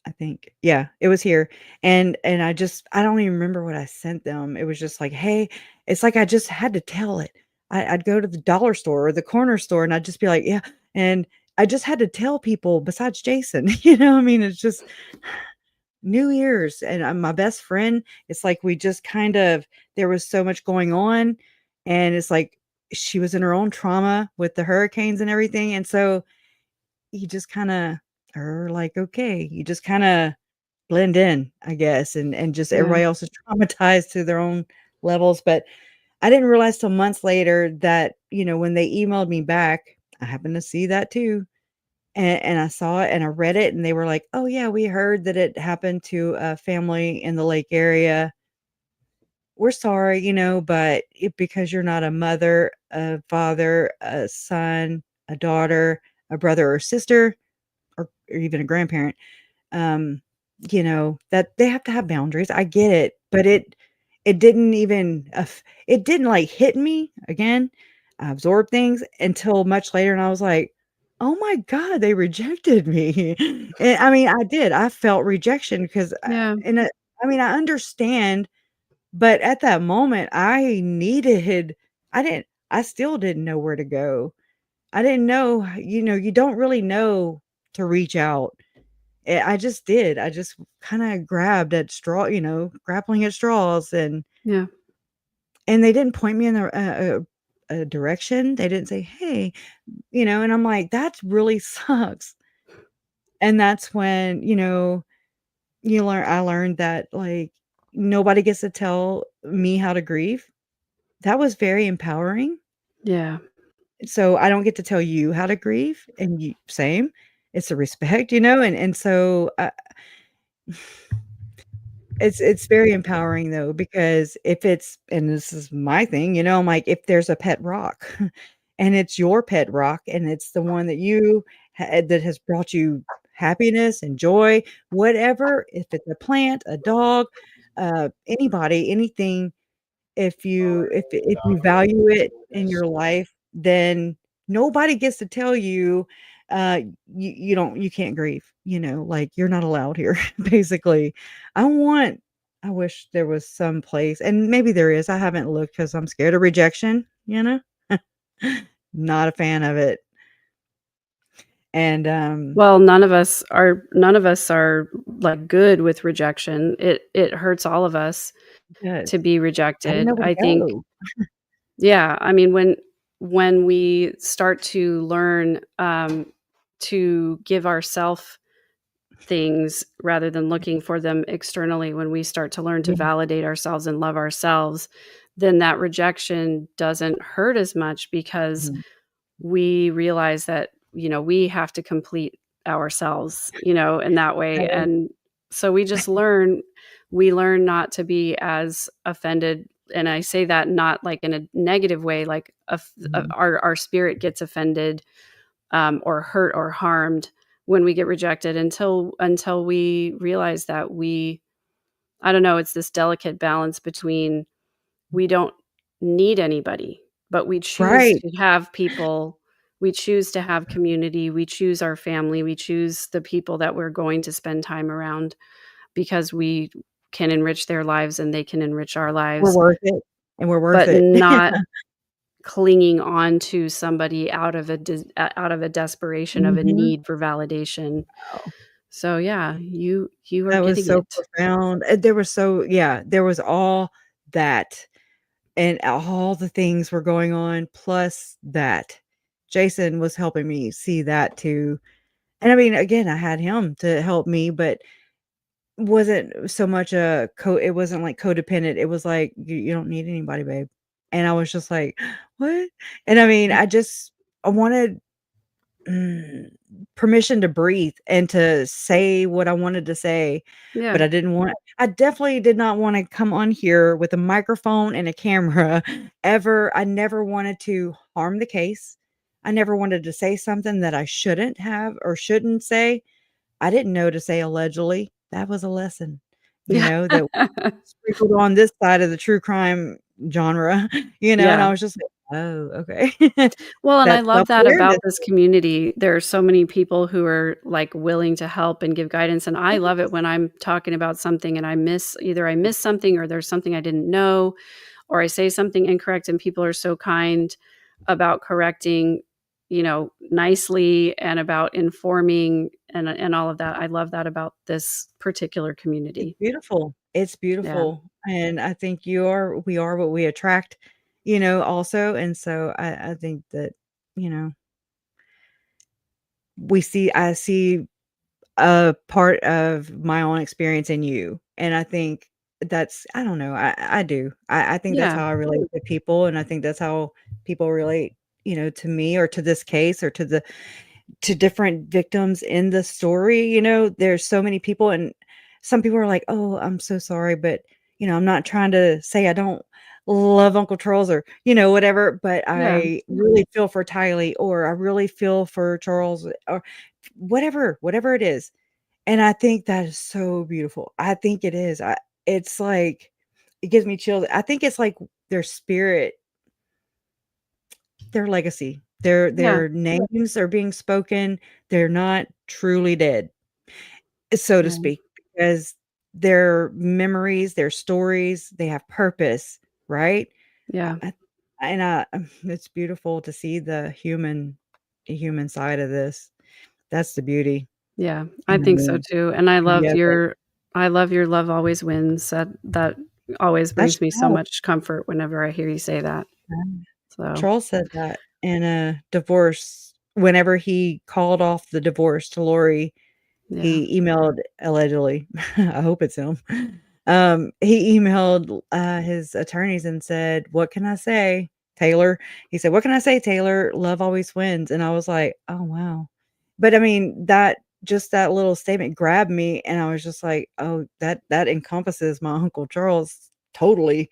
I think. Yeah, it was here. And I don't even remember what I sent them. It was just like, "Hey," it's like I just had to tell it. I'd go to the dollar store or the corner store and I'd just be like, "Yeah." And I just had to tell people besides Jason, you know, I mean, it's just New Year's and, my best friend, it's like we just kind of there was so much going on, and it's like she was in her own trauma with the hurricanes and everything, and so you just kinda are like, "Okay," you just kinda blend in, I guess, and just Yeah. everybody else is traumatized to their own levels, but I didn't realize till months later that, when they emailed me back, I happened to see that too, and I saw it and I read it, and they were like, "Oh, yeah, we heard that it happened to a family in the lake area. We're sorry, but because you're not a mother, a father, a son, a daughter, a brother or sister, or even a grandparent, um, that they have to have boundaries. I get it, but it didn't even it didn't, like, hit me again. I absorbed things until much later, and I was like, "Oh my god, they rejected me." And, I mean, I did. I felt rejection because, Yeah. I mean, I understand, but at that moment, I still didn't know where to go. I didn't know, you don't really know to reach out. I just did. I just kinda grabbed at grappling at straws, Yeah. and they didn't point me in a direction. They didn't say, "Hey," and I'm like, "That really sucks." And that's when, I learned that, like, nobody gets to tell me how to grieve. That was very empowering. Yeah. So, I don't get to tell you how to grieve, and you same. It's a respect, and so, it's very empowering though, because if it's and this is my thing, I'm like, if there's a pet rock and it's your pet rock and it's the one that that has brought you happiness and joy, whatever, if it's a plant, a dog, anybody, anything, if you value it in your life, then nobody gets to tell you, you can't grieve, like, you're not allowed here, basically. I wish there was some place, and maybe there is, I haven't looked because 'cause I'm scared of rejection, you know? Not a fan of it, and, Well, none of us are, like, good with rejection. It hurts all of us yes. to be I didn't rejected. know where I to think go. yeah, I mean, when we start to learn, to give ourself things rather than looking for them externally, when we start to learn to Yeah, validate ourselves and love ourselves, then that rejection doesn't hurt as much because mhm, we realize that, we have to complete ourselves, in that way. right, And so we learn not to be as offended. And I say that not like in a negative way, like mhm, our spirit gets offended, or hurt or harmed when we get rejected until we realize that I don't know, it's this delicate balance between we don't need anybody, but we choose right. to have people, we choose to have community, we choose our family, we choose the people that we're going to spend time around because we can enrich their lives and they can enrich our We're lives, worth it, and we're worth but it. not clinging on to somebody out of a desperation of a Mhm. need for validation. So, yeah, you are That was getting so it. profound, there was there was all that, and all the things were going on, plus that. Jason was helping me see that too, and I mean, again, I had him to help me, but wasn't so much it wasn't like codependent, it was like, "You don't need anybody, babe," and I was just like, "What?" And I mean, I wanted Mm, permission to breathe and to say what I wanted to say, but Yeah. I definitely did not wanna come on here with a microphone and a camera ever. I never wanted to harm the case. I never wanted to say something that I shouldn't have or shouldn't say. I didn't know to say allegedly. That was a lesson, Yeah. that sprinkled on this side of the true crime genre, and I Yeah. was just like, "Oh, okay." Well, and I That love that self-awareness. about this community. There are so many people who are, like, willing to help and give guidance, and I love it when I'm talking about something and I miss something or there's something I didn't know, or I say something incorrect and people are so kind about correcting. nicely and about informing and all of that. I love that about this particular It's community. beautiful. It's Yeah. beautiful, and I think we are what we attract, also, and so I think that, you know, I see a part of my own experience in you, and I think I don't know, I do. I think that's Yeah. how I relate to people, and I think that's how people relate, to me or to this case or to different victims in the story. There's so many people, and some people are like, "Oh, I'm so sorry, but, I'm not trying to say I don't love Uncle Charles or, whatever, but Yeah. I really feel for Tylee, or I really feel for Charles," or whatever it is. And I think that is so beautiful. I think it is. It's like it gives me chills. I think it's like their spirit, their legacy, Yeah. their names are being spoken. They're not truly dead, so to Yeah. speak, because their memories, their stories, they have purpose, right? I, Yeah. I, it's beautiful to see the human side of this. That's the beauty. Yeah. I And I think so mean, too. And I love yeah, but your love always wins. That always that's brings me so Charles. much comfort whenever I hear you say that. So, Charles said that in a divorce whenever he called off the divorce to Lori. yeah. He emailed allegedly, I hope it's him. He emailed, his attorneys and said, "What can I say, Taylor?" He said, "What can I say, Taylor? Love always wins." And I was like, "Oh, wow." But, I mean, that little statement grabbed me, and I was just like, "Oh, that encompasses my Uncle Charles totally."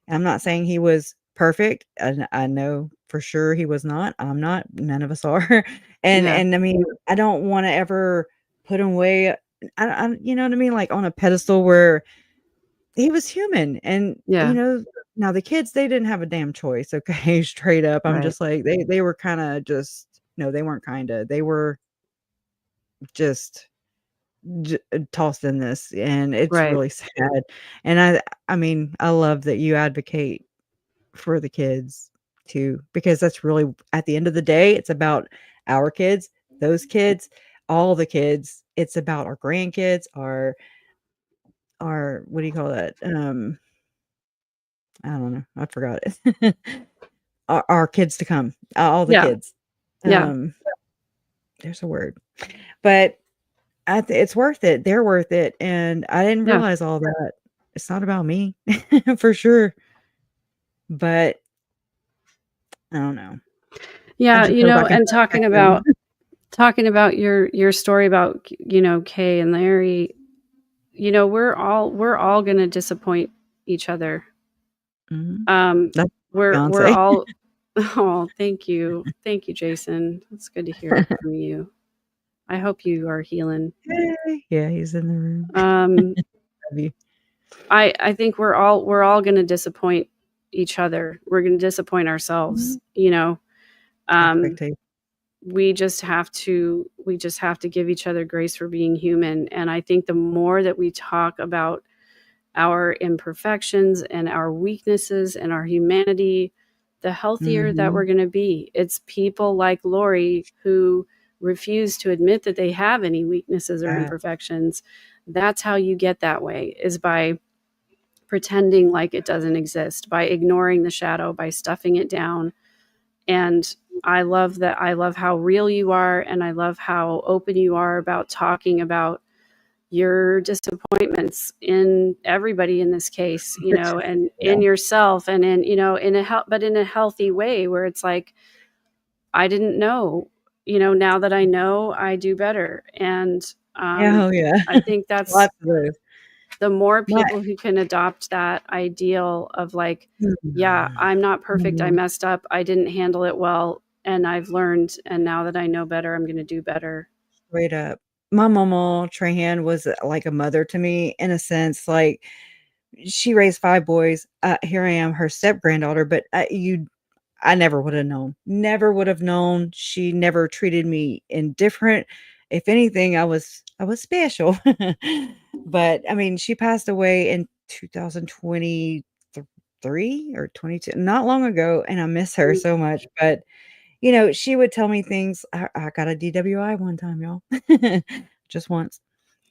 I'm not saying he was perfect, and I know for sure he was not. I'm not. None of us are. And Yeah. and I mean, I don't wanna ever put him away. You know what I mean? Like, on a pedestal where he was human, and, Yeah. now the kids, they didn't have a damn choice, okay? Straight up. I'm Right. just like, they were kinda just no, they weren't kinda. They were just tossed in this, and it's Right. really sad. And I mean, I love that you advocate for the kids too, because that's really at the end of the day, it's about our kids, those kids, all the kids. It's about our grandkids, our what do you call that? I don't know. I forgot it. Our kids to come, all the Yeah. kids. Yeah. Um, there's a word, but it's worth it. They're worth it, and I didn't Yeah. realize all that. It's not about me, for sure, but I don't know. I Yeah, just go back into and that cocoon. talking about your story about, Kay and Larry, we're all going to disappoint each other. Mhm. Um That's my we're fiance. all Oh, thank you. Thank you, Jason. It's good to hear it from you. I hope you are healing. Hey. Yeah, he's in the room. Um Love you. I think we're all going to disappoint each other. We're going to disappoint Mhm. ourselves. Um Expectation. we just have to give each other grace for being human, and I think the more that we talk about our imperfections and our weaknesses and our humanity, the healthier that we're Mhm. going to be. It's people like Lori who refuse to admit that they have any weaknesses or Yeah. imperfections. That's how you get that way, is by pretending like it doesn't exist, by ignoring the shadow, by stuffing it down. And I love that. I love how real you are, and I love how open you are about talking about your disappointments in everybody in this case, and Yeah. in yourself, and in a healthy way, where it's like, I didn't know, now that I know, I do better. And Yeah, oh, yeah. I think that's Lots of those. the more My people who can adopt that ideal of like, yeah, Mhm. I'm not perfect. I Mhm. messed up. I didn't handle it well. And I've learned. And now that I know better, I'm going to do better. Straight up. My mama, Trahan, was, like a mother to me in a sense, like, she raised 5 boys. Here I am, her step-granddaughter, but, I never would have known. Never would have known. She never treated me indifferent. If anything, I was special. But, I mean, she passed away in 2023 or 22, not long ago, and I miss her so much, but she would tell me things. I got a DWI one time, y'all. Just once.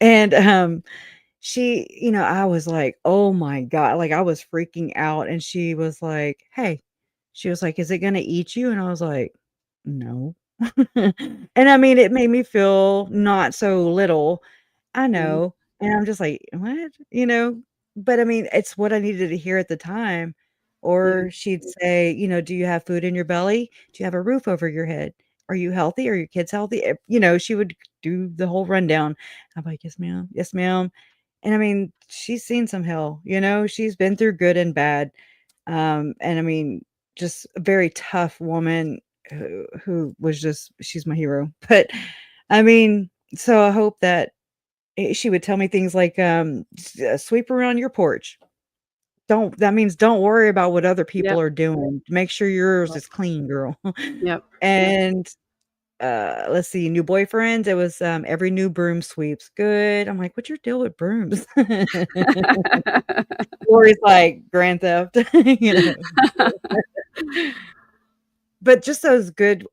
And, I was like, "Oh my god," like, I was freaking out, and she was like, "Hey," she was like, "Is it gonna eat you?" And I was like, "No." And I mean, it made me feel not so little. I Mhm. know, and I'm just like, "What?" You know? But I mean, it's what I needed to hear at the time. Yeah. Or she'd say, "Do you have food in your belly? Do you have a roof over your head? Are you healthy? Are your kids healthy?" She would do the whole rundown. I'm like, "Yes, ma'am. Yes, ma'am." And I mean, she's seen some hell, she's been through good and bad. And I mean, just a very tough woman who was she's my hero. But I mean, so I hope that she would tell me things like, sweep around your porch. That means don't worry about what other people Yep. are doing. Make sure yours is clean, girl. Yep. And let's see, new boyfriends. It was every new broom sweeps good. I'm like, what's your deal with brooms? Lori's like grand theft, you know. But just those good,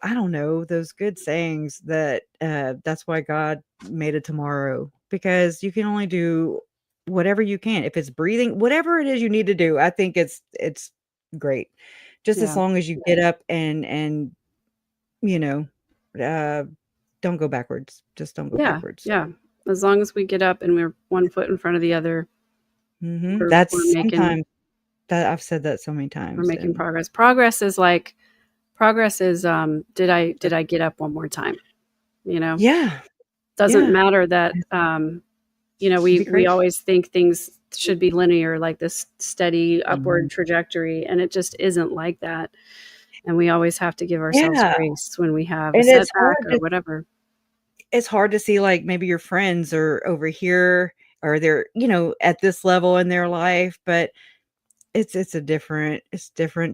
I don't know, those good sayings that that's why God made a tomorrow, because you can only do whatever you can. If it's breathing, whatever it is you need to do, I think it's great. Just as Yeah. long as you get up and you know, uh don't go backwards. Just don't go Yeah. backwards. Yeah. As long as we get up and we're one foot in front of the other, Mhm. we're That's making sometimes that I've said that so many we're times, making and progress. Progress is did I get up one more time? You know? yeah, Doesn't yeah, matter that it'd be we crazy. always think things should be linear, like this steady Mhm. upward trajectory, and it just isn't like that. And we always have to give ourselves Yeah, grace when we have a and setback or whatever. it's hard to see, like, maybe your friends are over here or they're, at this level in their life, but it's different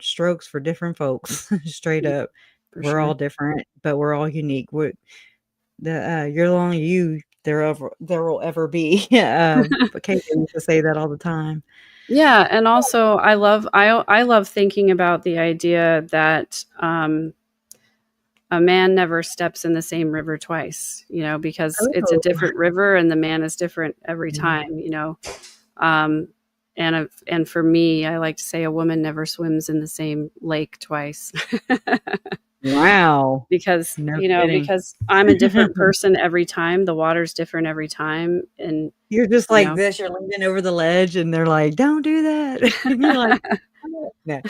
strokes for different folks, straight Yeah, up. for We're sure. all different, but we're all unique. You're the only you there will ever be. But Kate used to say that all the time. Yeah, and also I love thinking about the idea that a man never steps in the same river twice, because it's a Oh. different river and the man is different every Mhm. time. Um, and for me, I like to say a woman never swims in the same lake twice. Wow. because No you know kidding. because I'm a different person every time. The water's different every time, and You're just you like know this, you're leaning over the ledge, and they're like, "Don't do that." And you're like, "Oh." No.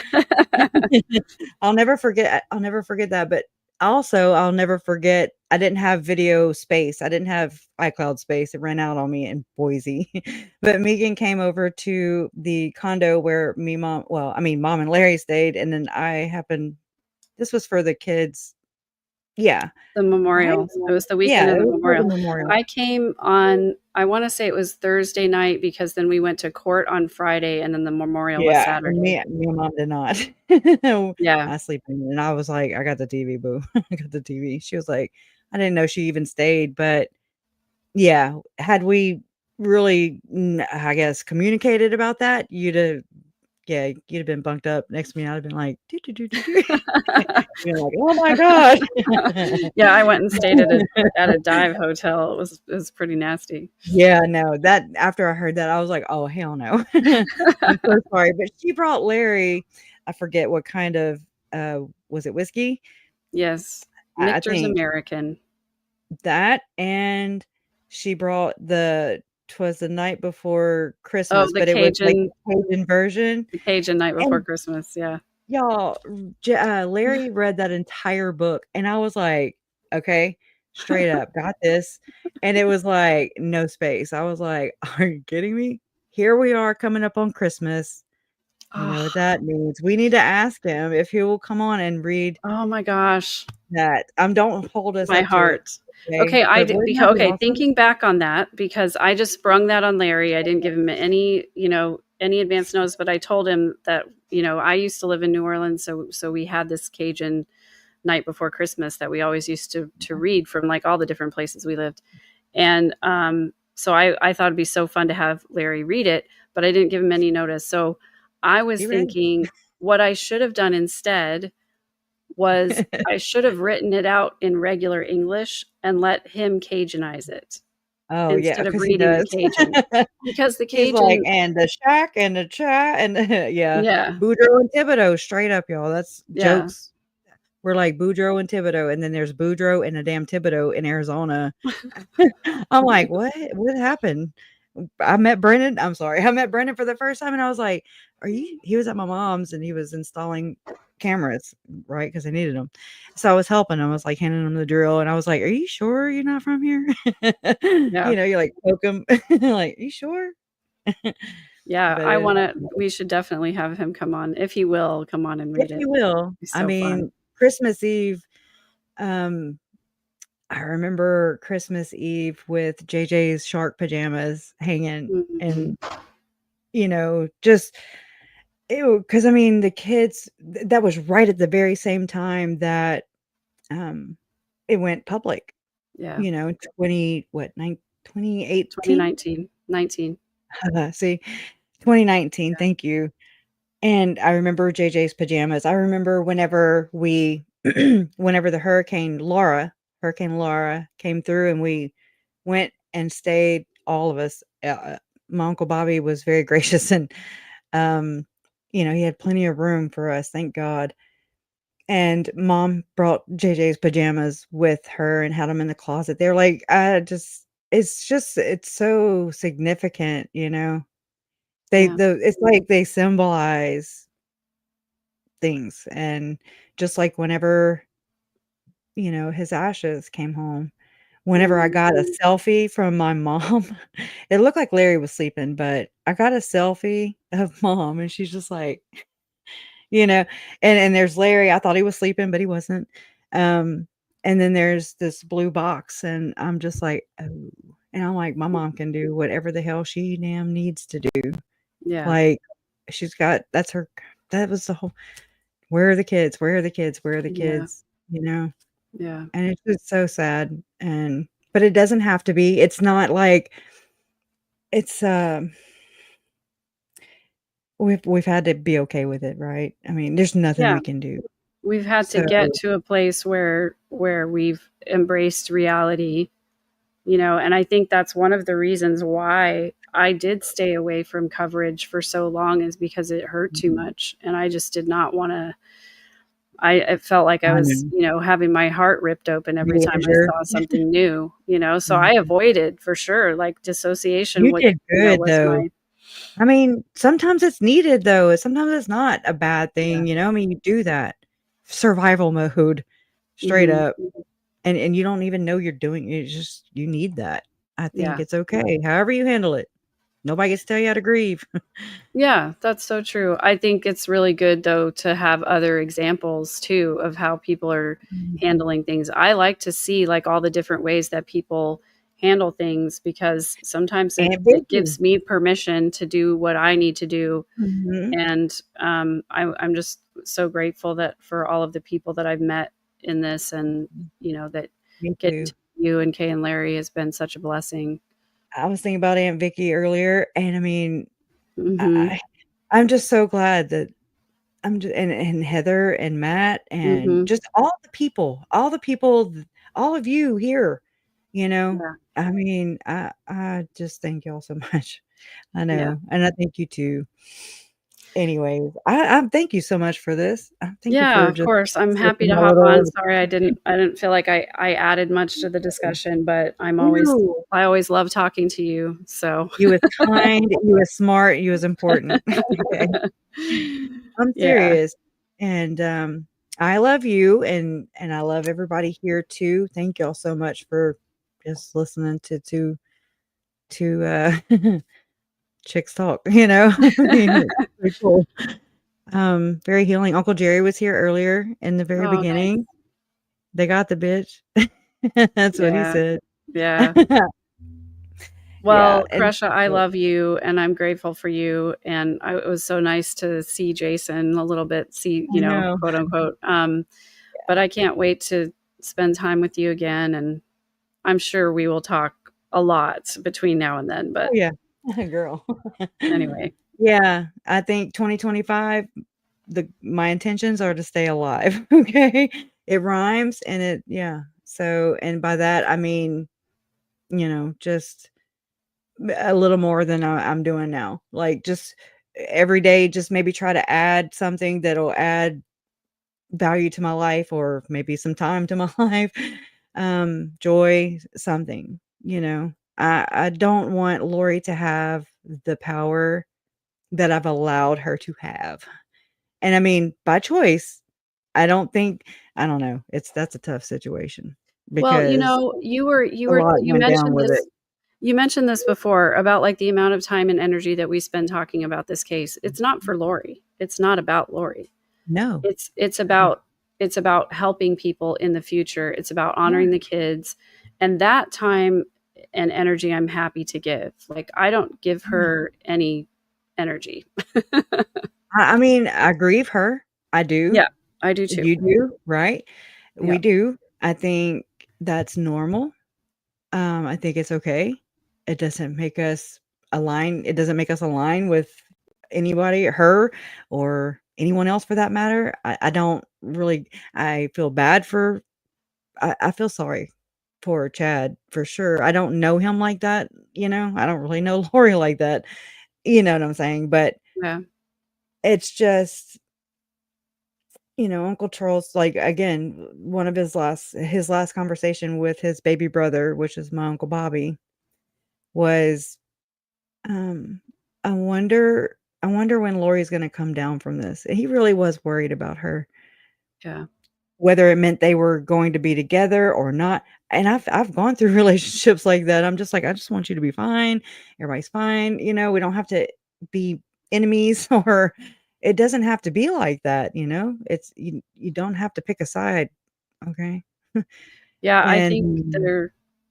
I'll never forget that, but also, I'll never forget I didn't have video space. I didn't have iCloud space. It ran out on me in Boise. But Megan came over to the condo where mom and Larry stayed, and then I happened this was for the kids. Yeah. The Right? memorial. It was the weekend Yeah, of it the was for the memorial. memorial. I came on, I want to say it was Thursday night, because then we went to court on Friday and then the memorial was Yeah, and Saturday. me and mom did not. Yeah. I sleep in, and I was like, "I got the TV, boo. I got the TV." She was like, I didn't know she even stayed, but yeah, had we really, I guess, communicated about that, you'd have been bunked up next to me. I'd have been like, "Do, do, do, do, do." You're like, "Oh my god." Yeah, I went and stayed at a dive hotel. It was pretty nasty. Yeah, no, that after I heard that, I was like, "Oh, hell no." I'm so sorry, but she brought Larry, I forget what kind of, was it whiskey? Yes. I Michter's think American. that, and she brought 'twas the night before Oh, Christmas, but it was like the Cajun version, The Cajun Night Before and Christmas. Yeah. y'all, Larry read that entire book, and I was like, "Okay, straight up, got this," and it was like, no space. I was like, "Are you kidding me? Here we are coming up on Christmas. You know what Oh, that means. We need to ask him if he will come on and read oh my gosh. that." Don't hold us My up to it, heart. okay? Okay, But wouldn't that be okay, awesome? thinking back on that, because I just sprung that on Larry. I didn't give him any advance notice, but I told him that, I used to live in New Orleans, so we had this Cajun Night Before Christmas that we always used to read from, like, all the different places we lived. And so I thought it'd be so fun to have Larry read it, but I didn't give him any notice. So I was He read it. thinking what I should have done instead was I should have written it out in regular English and let him Cajuanize it Oh, yeah, instead of 'cause he reading the does. Cajun. Because the He's like, Cajun "And the shack and the cha," and yeah. Yeah, Boudreaux and Thibodeau, straight up, y'all. That's yeah. jokes. We're like Boudreaux and Thibodeau, and then there's Boudreaux and a damn Thibodeau in Arizona. I'm like, "What? What happened?" I met Brennan I'm sorry, I met Brennan for the first time, and I was like, "Are you" he was at my mom's, and he was installing cameras, right? Because I needed them. So I was helping him, I was, like, handing him the drill, and I was like, "Are you sure you're not from here?" Yeah. You know, you, like, poke him, like, "You sure?" Yeah, But I it wanna we should definitely have him come on, if he will come on and if read it. you will. Be I so fun. mean, Christmas Eve, um, I remember Christmas Eve with JJ's shark pajamas hanging Mhm. and, just ew, 'cause I mean, the kids that was right at the very same time that, um, it went public, Yeah. 20 what, 2018? 2019. 19. See, 2019, thank you. And I remember JJ's pajamas. I remember whenever we whenever the Hurricane Laura came through and we went and stayed, all of us, my Uncle Bobby was very gracious and, um, he had plenty of room for us, thank God. And mom brought JJ's pajamas with her and had them in the closet. They're like, I just it's so significant, Yeah. it's like they symbolize things, and just like whenever, his ashes came home, whenever I Mm, got a selfie from my mom, it looked like Larry was sleeping, but I got a selfie of mom, and she's just like, you know, and there's Larry, I thought he was sleeping, but he wasn't, um, and then there's this blue box, and I'm just like, "Oh," and I'm like, "My mom can do whatever the hell she damn needs to do." yeah. Like, she's got that's her that was the whole "Where are the kids? Where are the kids? Where are the Yeah. kids?" You know? Yeah. And it's just so sad, but it doesn't have to be. It's not like it's, we've had to be okay with it, right? I mean, there's nothing Yeah. we can do. We've had to So get to a place where we've embraced reality, and I think that's one of the reasons why I did stay away from coverage for so long is because it hurt too Mhm. much, and I just did not wanna it felt like I I was, know. having my heart ripped open every time I Teenager. saw something new, so I Mhm. avoided for sure, like, dissociation You was did good, was though. my I mean, sometimes it's needed, though. Sometimes it's not a bad yeah. thing, I mean, you do that. Survival mode, straight Mhm. up, and you don't even know you're doing it, it's just you need that. I think Yeah. it's okay, however you handle it. Nobody gets to tell you how to grieve. Yeah, that's so true. I think it's really good though to have other examples too of how people are Mhm. handling things. I like to see like all the different ways that people handle things because sometimes it, Aunt it Vicky. gives me permission to do what I need to do. Mhm. And I'm just so grateful that for all of the people that I've met in this and that Me getting too. to you and Kay and Larry has been such a blessing. I was thinking about Aunt Vicky earlier, and I mean, I Mhm. I I'm just so glad that I'm just and Heather and Matt and Mhm. just all the people, all of you here, you know? Yeah. I mean, I just thank y'all so much. I Yeah. know, and I thank you too. Anyways, I thank you so much for this. Thank you Yeah, for of just course. I'm happy slipping to a hop on. little. Sorry I didn't feel like I added much to the discussion, but No. I always love talking to you. So You was kind, you was smart, you was important. Okay. I'm yeah. serious. And, I love you, and I love everybody here too. Thank y'all so much for just listening to chicks talk, I mean, it's pretty cool. Very healing. Uncle Jerry was here earlier in the very Oh, beginning. nice. "They got the bitch." That's what he Yeah. said. Yeah. Yeah, Well, and Kresha, I love you and I'm grateful for you. And it was so nice to see Jason a little bit, see, I know. quote unquote. But I can't wait to spend time with you again. And I'm sure we will talk a lot between now and then. Oh, But yeah. Girl. anyway, Yeah, I think 2025. my intentions are to stay alive, okay? It rhymes and it yeah. So, and by that, I mean, just a little more than I'm doing now. Like, just every day, just maybe try to add something that'll add value to my life or maybe some time to my life, joy, something, I don't want Lori to have the power that I've allowed her to have. And I mean, by choice, I don't think I don't know. That's a tough situation Well, because a lot you went down mentioned with it. this you mentioned this before about, like, the amount of time and energy that we spend talking about this case. It's not for Lori. It's not about Lori. No. It's No. about helping people in the future. It's about Yeah. honoring the kids, and that time and energy I'm happy to give. Like, I don't give Yeah. her any energy. I mean, I grieve her. I do. Yeah, I do too. You do, right? We Yeah, do. I think that's normal. I think it's okay. It doesn't make us align it doesn't make us align with anybody, her or anyone else for that matter. I don't really I feel bad for I feel sorry for Chad for sure. I don't know him like that, I don't really know Lori like that. You know what I'm saying? But yeah, it's just, Uncle Charles, like again, one of his last conversation with his baby brother, which is my Uncle Bobby, was Um, I wonder when Lori's gonna come down from this. And he really was worried about her, yeah, whether it meant they were going to be together or not. And I've gone through relationships like that. I'm just like, I just want you to be fine. Everybody's fine. We don't have to be enemies or it doesn't have to be like that. It's you don't have to pick a side. Okay. yeah. And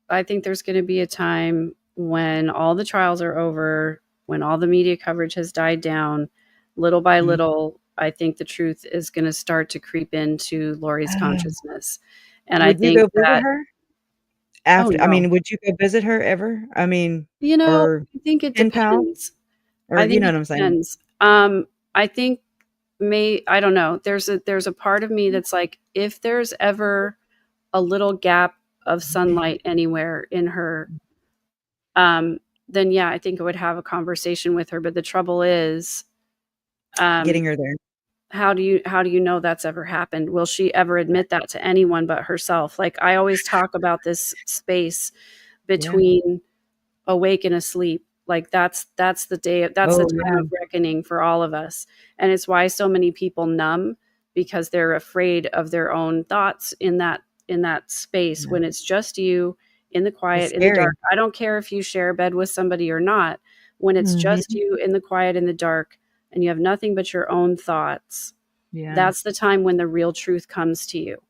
I think there's going to be a time when all the trials are over, when all the media coverage has died down, little by Mhm. little. I think the truth is going to start to creep into Lori's consciousness, and I Would you think go visit that. her? Oh After I no, mean, would you go visit her ever? I mean, or I think it pen pal? depends. Or I you think know it what I'm saying? depends. I think I don't know. There's a part of me that's like, if there's ever a little gap of sunlight anywhere in her, um, then yeah, I think I would have a conversation with her. But the trouble is, um, Getting her there. how do you know that's ever happened? Will she ever Right. admit that to anyone but herself? Like, I always talk about this space Yeah. between awake and asleep. Like, that's the Oh, time yeah. of reckoning for all of us. And it's why so many people numb, because they're afraid of their own thoughts in that space Yeah. when it's just you in the It's quiet, in the dark. scary. I don't care if you share a bed with somebody or not. When it's just Mhm. you in the quiet, in the dark, and you have nothing but your own thoughts, Yeah. that's the time when the real truth comes to you.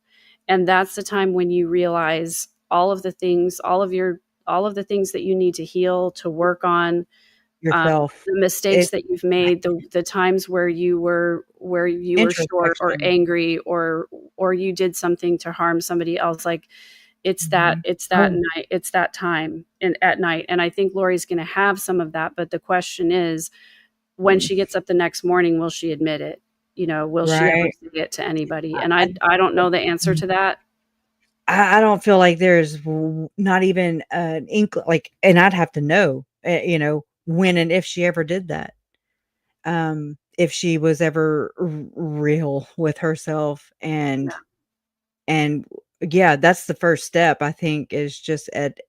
And that's the time when you realize all of the things, all of the things that you need to heal, to work on, Yourself. the mistakes It that you've made, the times where you were short or introspection. angry, or you did something to harm somebody else. Like, Mhm. it's that Oh, night, it's that time at night. And I think Lori's going to have some of that. But the question is, when mm, she gets up the next morning, will she admit it? Will she ever right. say it to anybody? I And I I don't know the answer mhm. to that. I don't feel like there's not even an like and I'd have to know, when and if she ever did that. If she was ever real with herself and yeah, that's the first step, I think, is just at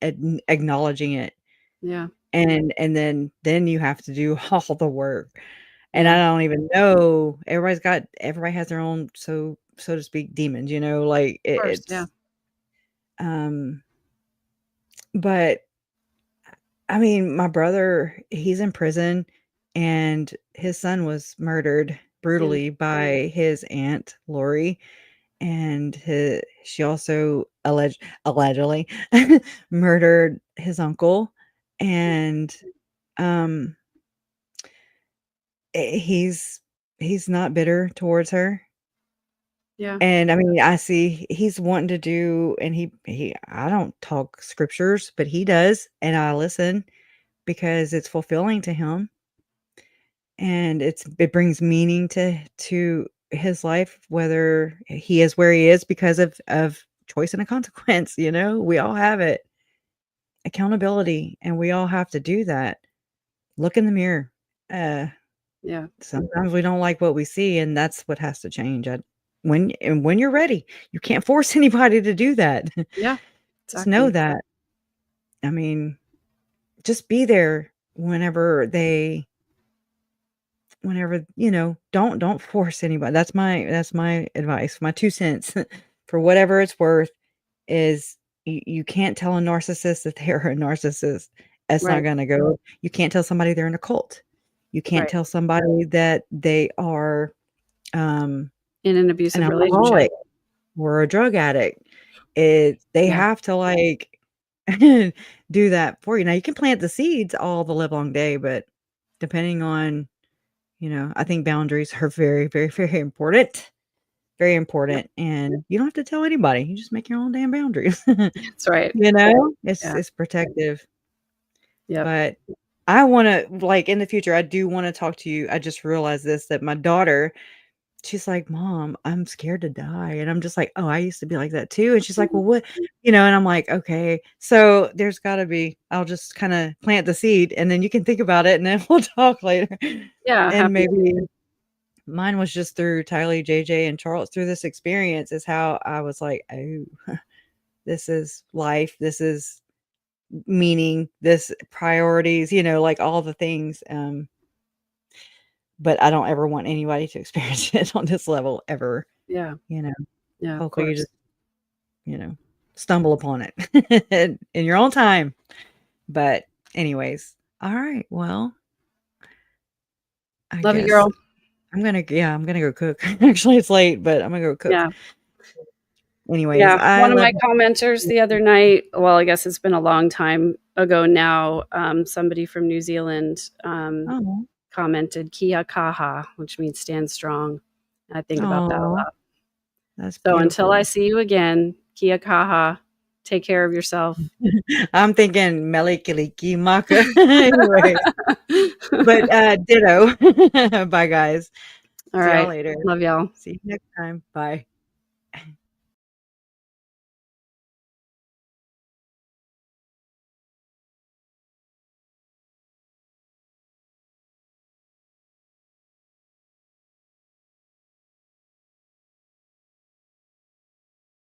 acknowledging it, Yeah, and then you have to do all the work, and yeah, I of don't even know everybody has their own, so to speak, demons, like, course, yeah, um but, I mean, my brother, he's in prison, and his son was murdered yeah, brutally by his aunt, Lori. And she also allegedly murdered his uncle, and, um, he's not bitter towards her, yeah, and, I mean, I see he's wanting to do and he I don't talk scriptures, but he does, and I listen because it's fulfilling to him, and it brings meaning to his life, whether he is where he is because of choice and a consequence, you know? We all have it. Accountability, and we all have to do that. Look in the mirror. Uh, Yeah. Sometimes we don't like what we see, and that's what has to change. When you're ready, you can't force anybody to do that. Yeah. Just know Exactly. that. I mean, just be there whenever, don't force anybody. That's my advice. My 2 cents for whatever it's worth is you can't tell a narcissist that they're a narcissist. It's not Right. gonna go. You can't tell somebody they're in a cult. You can't Right. tell somebody that they are, um, In an an abusive relationship. alcoholic or a drug addict. They Yeah. have to, like, do that for you. Now you can plant the seeds all the livelong day, but depending on, I think boundaries are very, very, very important. Very Yep. important, and you don't have to tell anybody. You just make your own damn boundaries. That's right. It's Yeah. it's protective, Yep. but I wanna like, in the future, I do wanna talk to you. I just realized this, that my daughter, she's like, "Mom, I'm scared to die," and I'm just like, "Oh, I used to be like that too," and she's like, "Well, what?" And I'm like, "Okay." So, there's gotta be I'll just kinda plant the seed, and then you can think about it, and then we'll talk later, Yeah. and Happy. maybe mine was just through Tylee, JJ, and Charles. Through this experience is how I was like, "Oh, this is life. This is meaning. This priorities, like all the things." But I don't ever want anybody to experience it on this level ever, Yeah. you know. Yeah. Of Hopefully you course. just, stumble upon it in your own time. But anyways, all right. Well, I Love you, guess girl. I'm gonna go cook. Actually, it's late, but I'm gonna go cook. Yeah. Anyways, Yeah. I One of love my commenters the other night, well, I guess it's been a long time ago now, somebody from New Zealand Oh, commented Kia kaha, which means stand strong. I think about that a oh, lot. that's So until I beautiful. see you again, Kia kaha, take care of yourself. I'm thinking Melikiliki Maka. Anyways, but ditto. Bye, guys. All See y'all right. later. Love y'all. See you next time. Bye.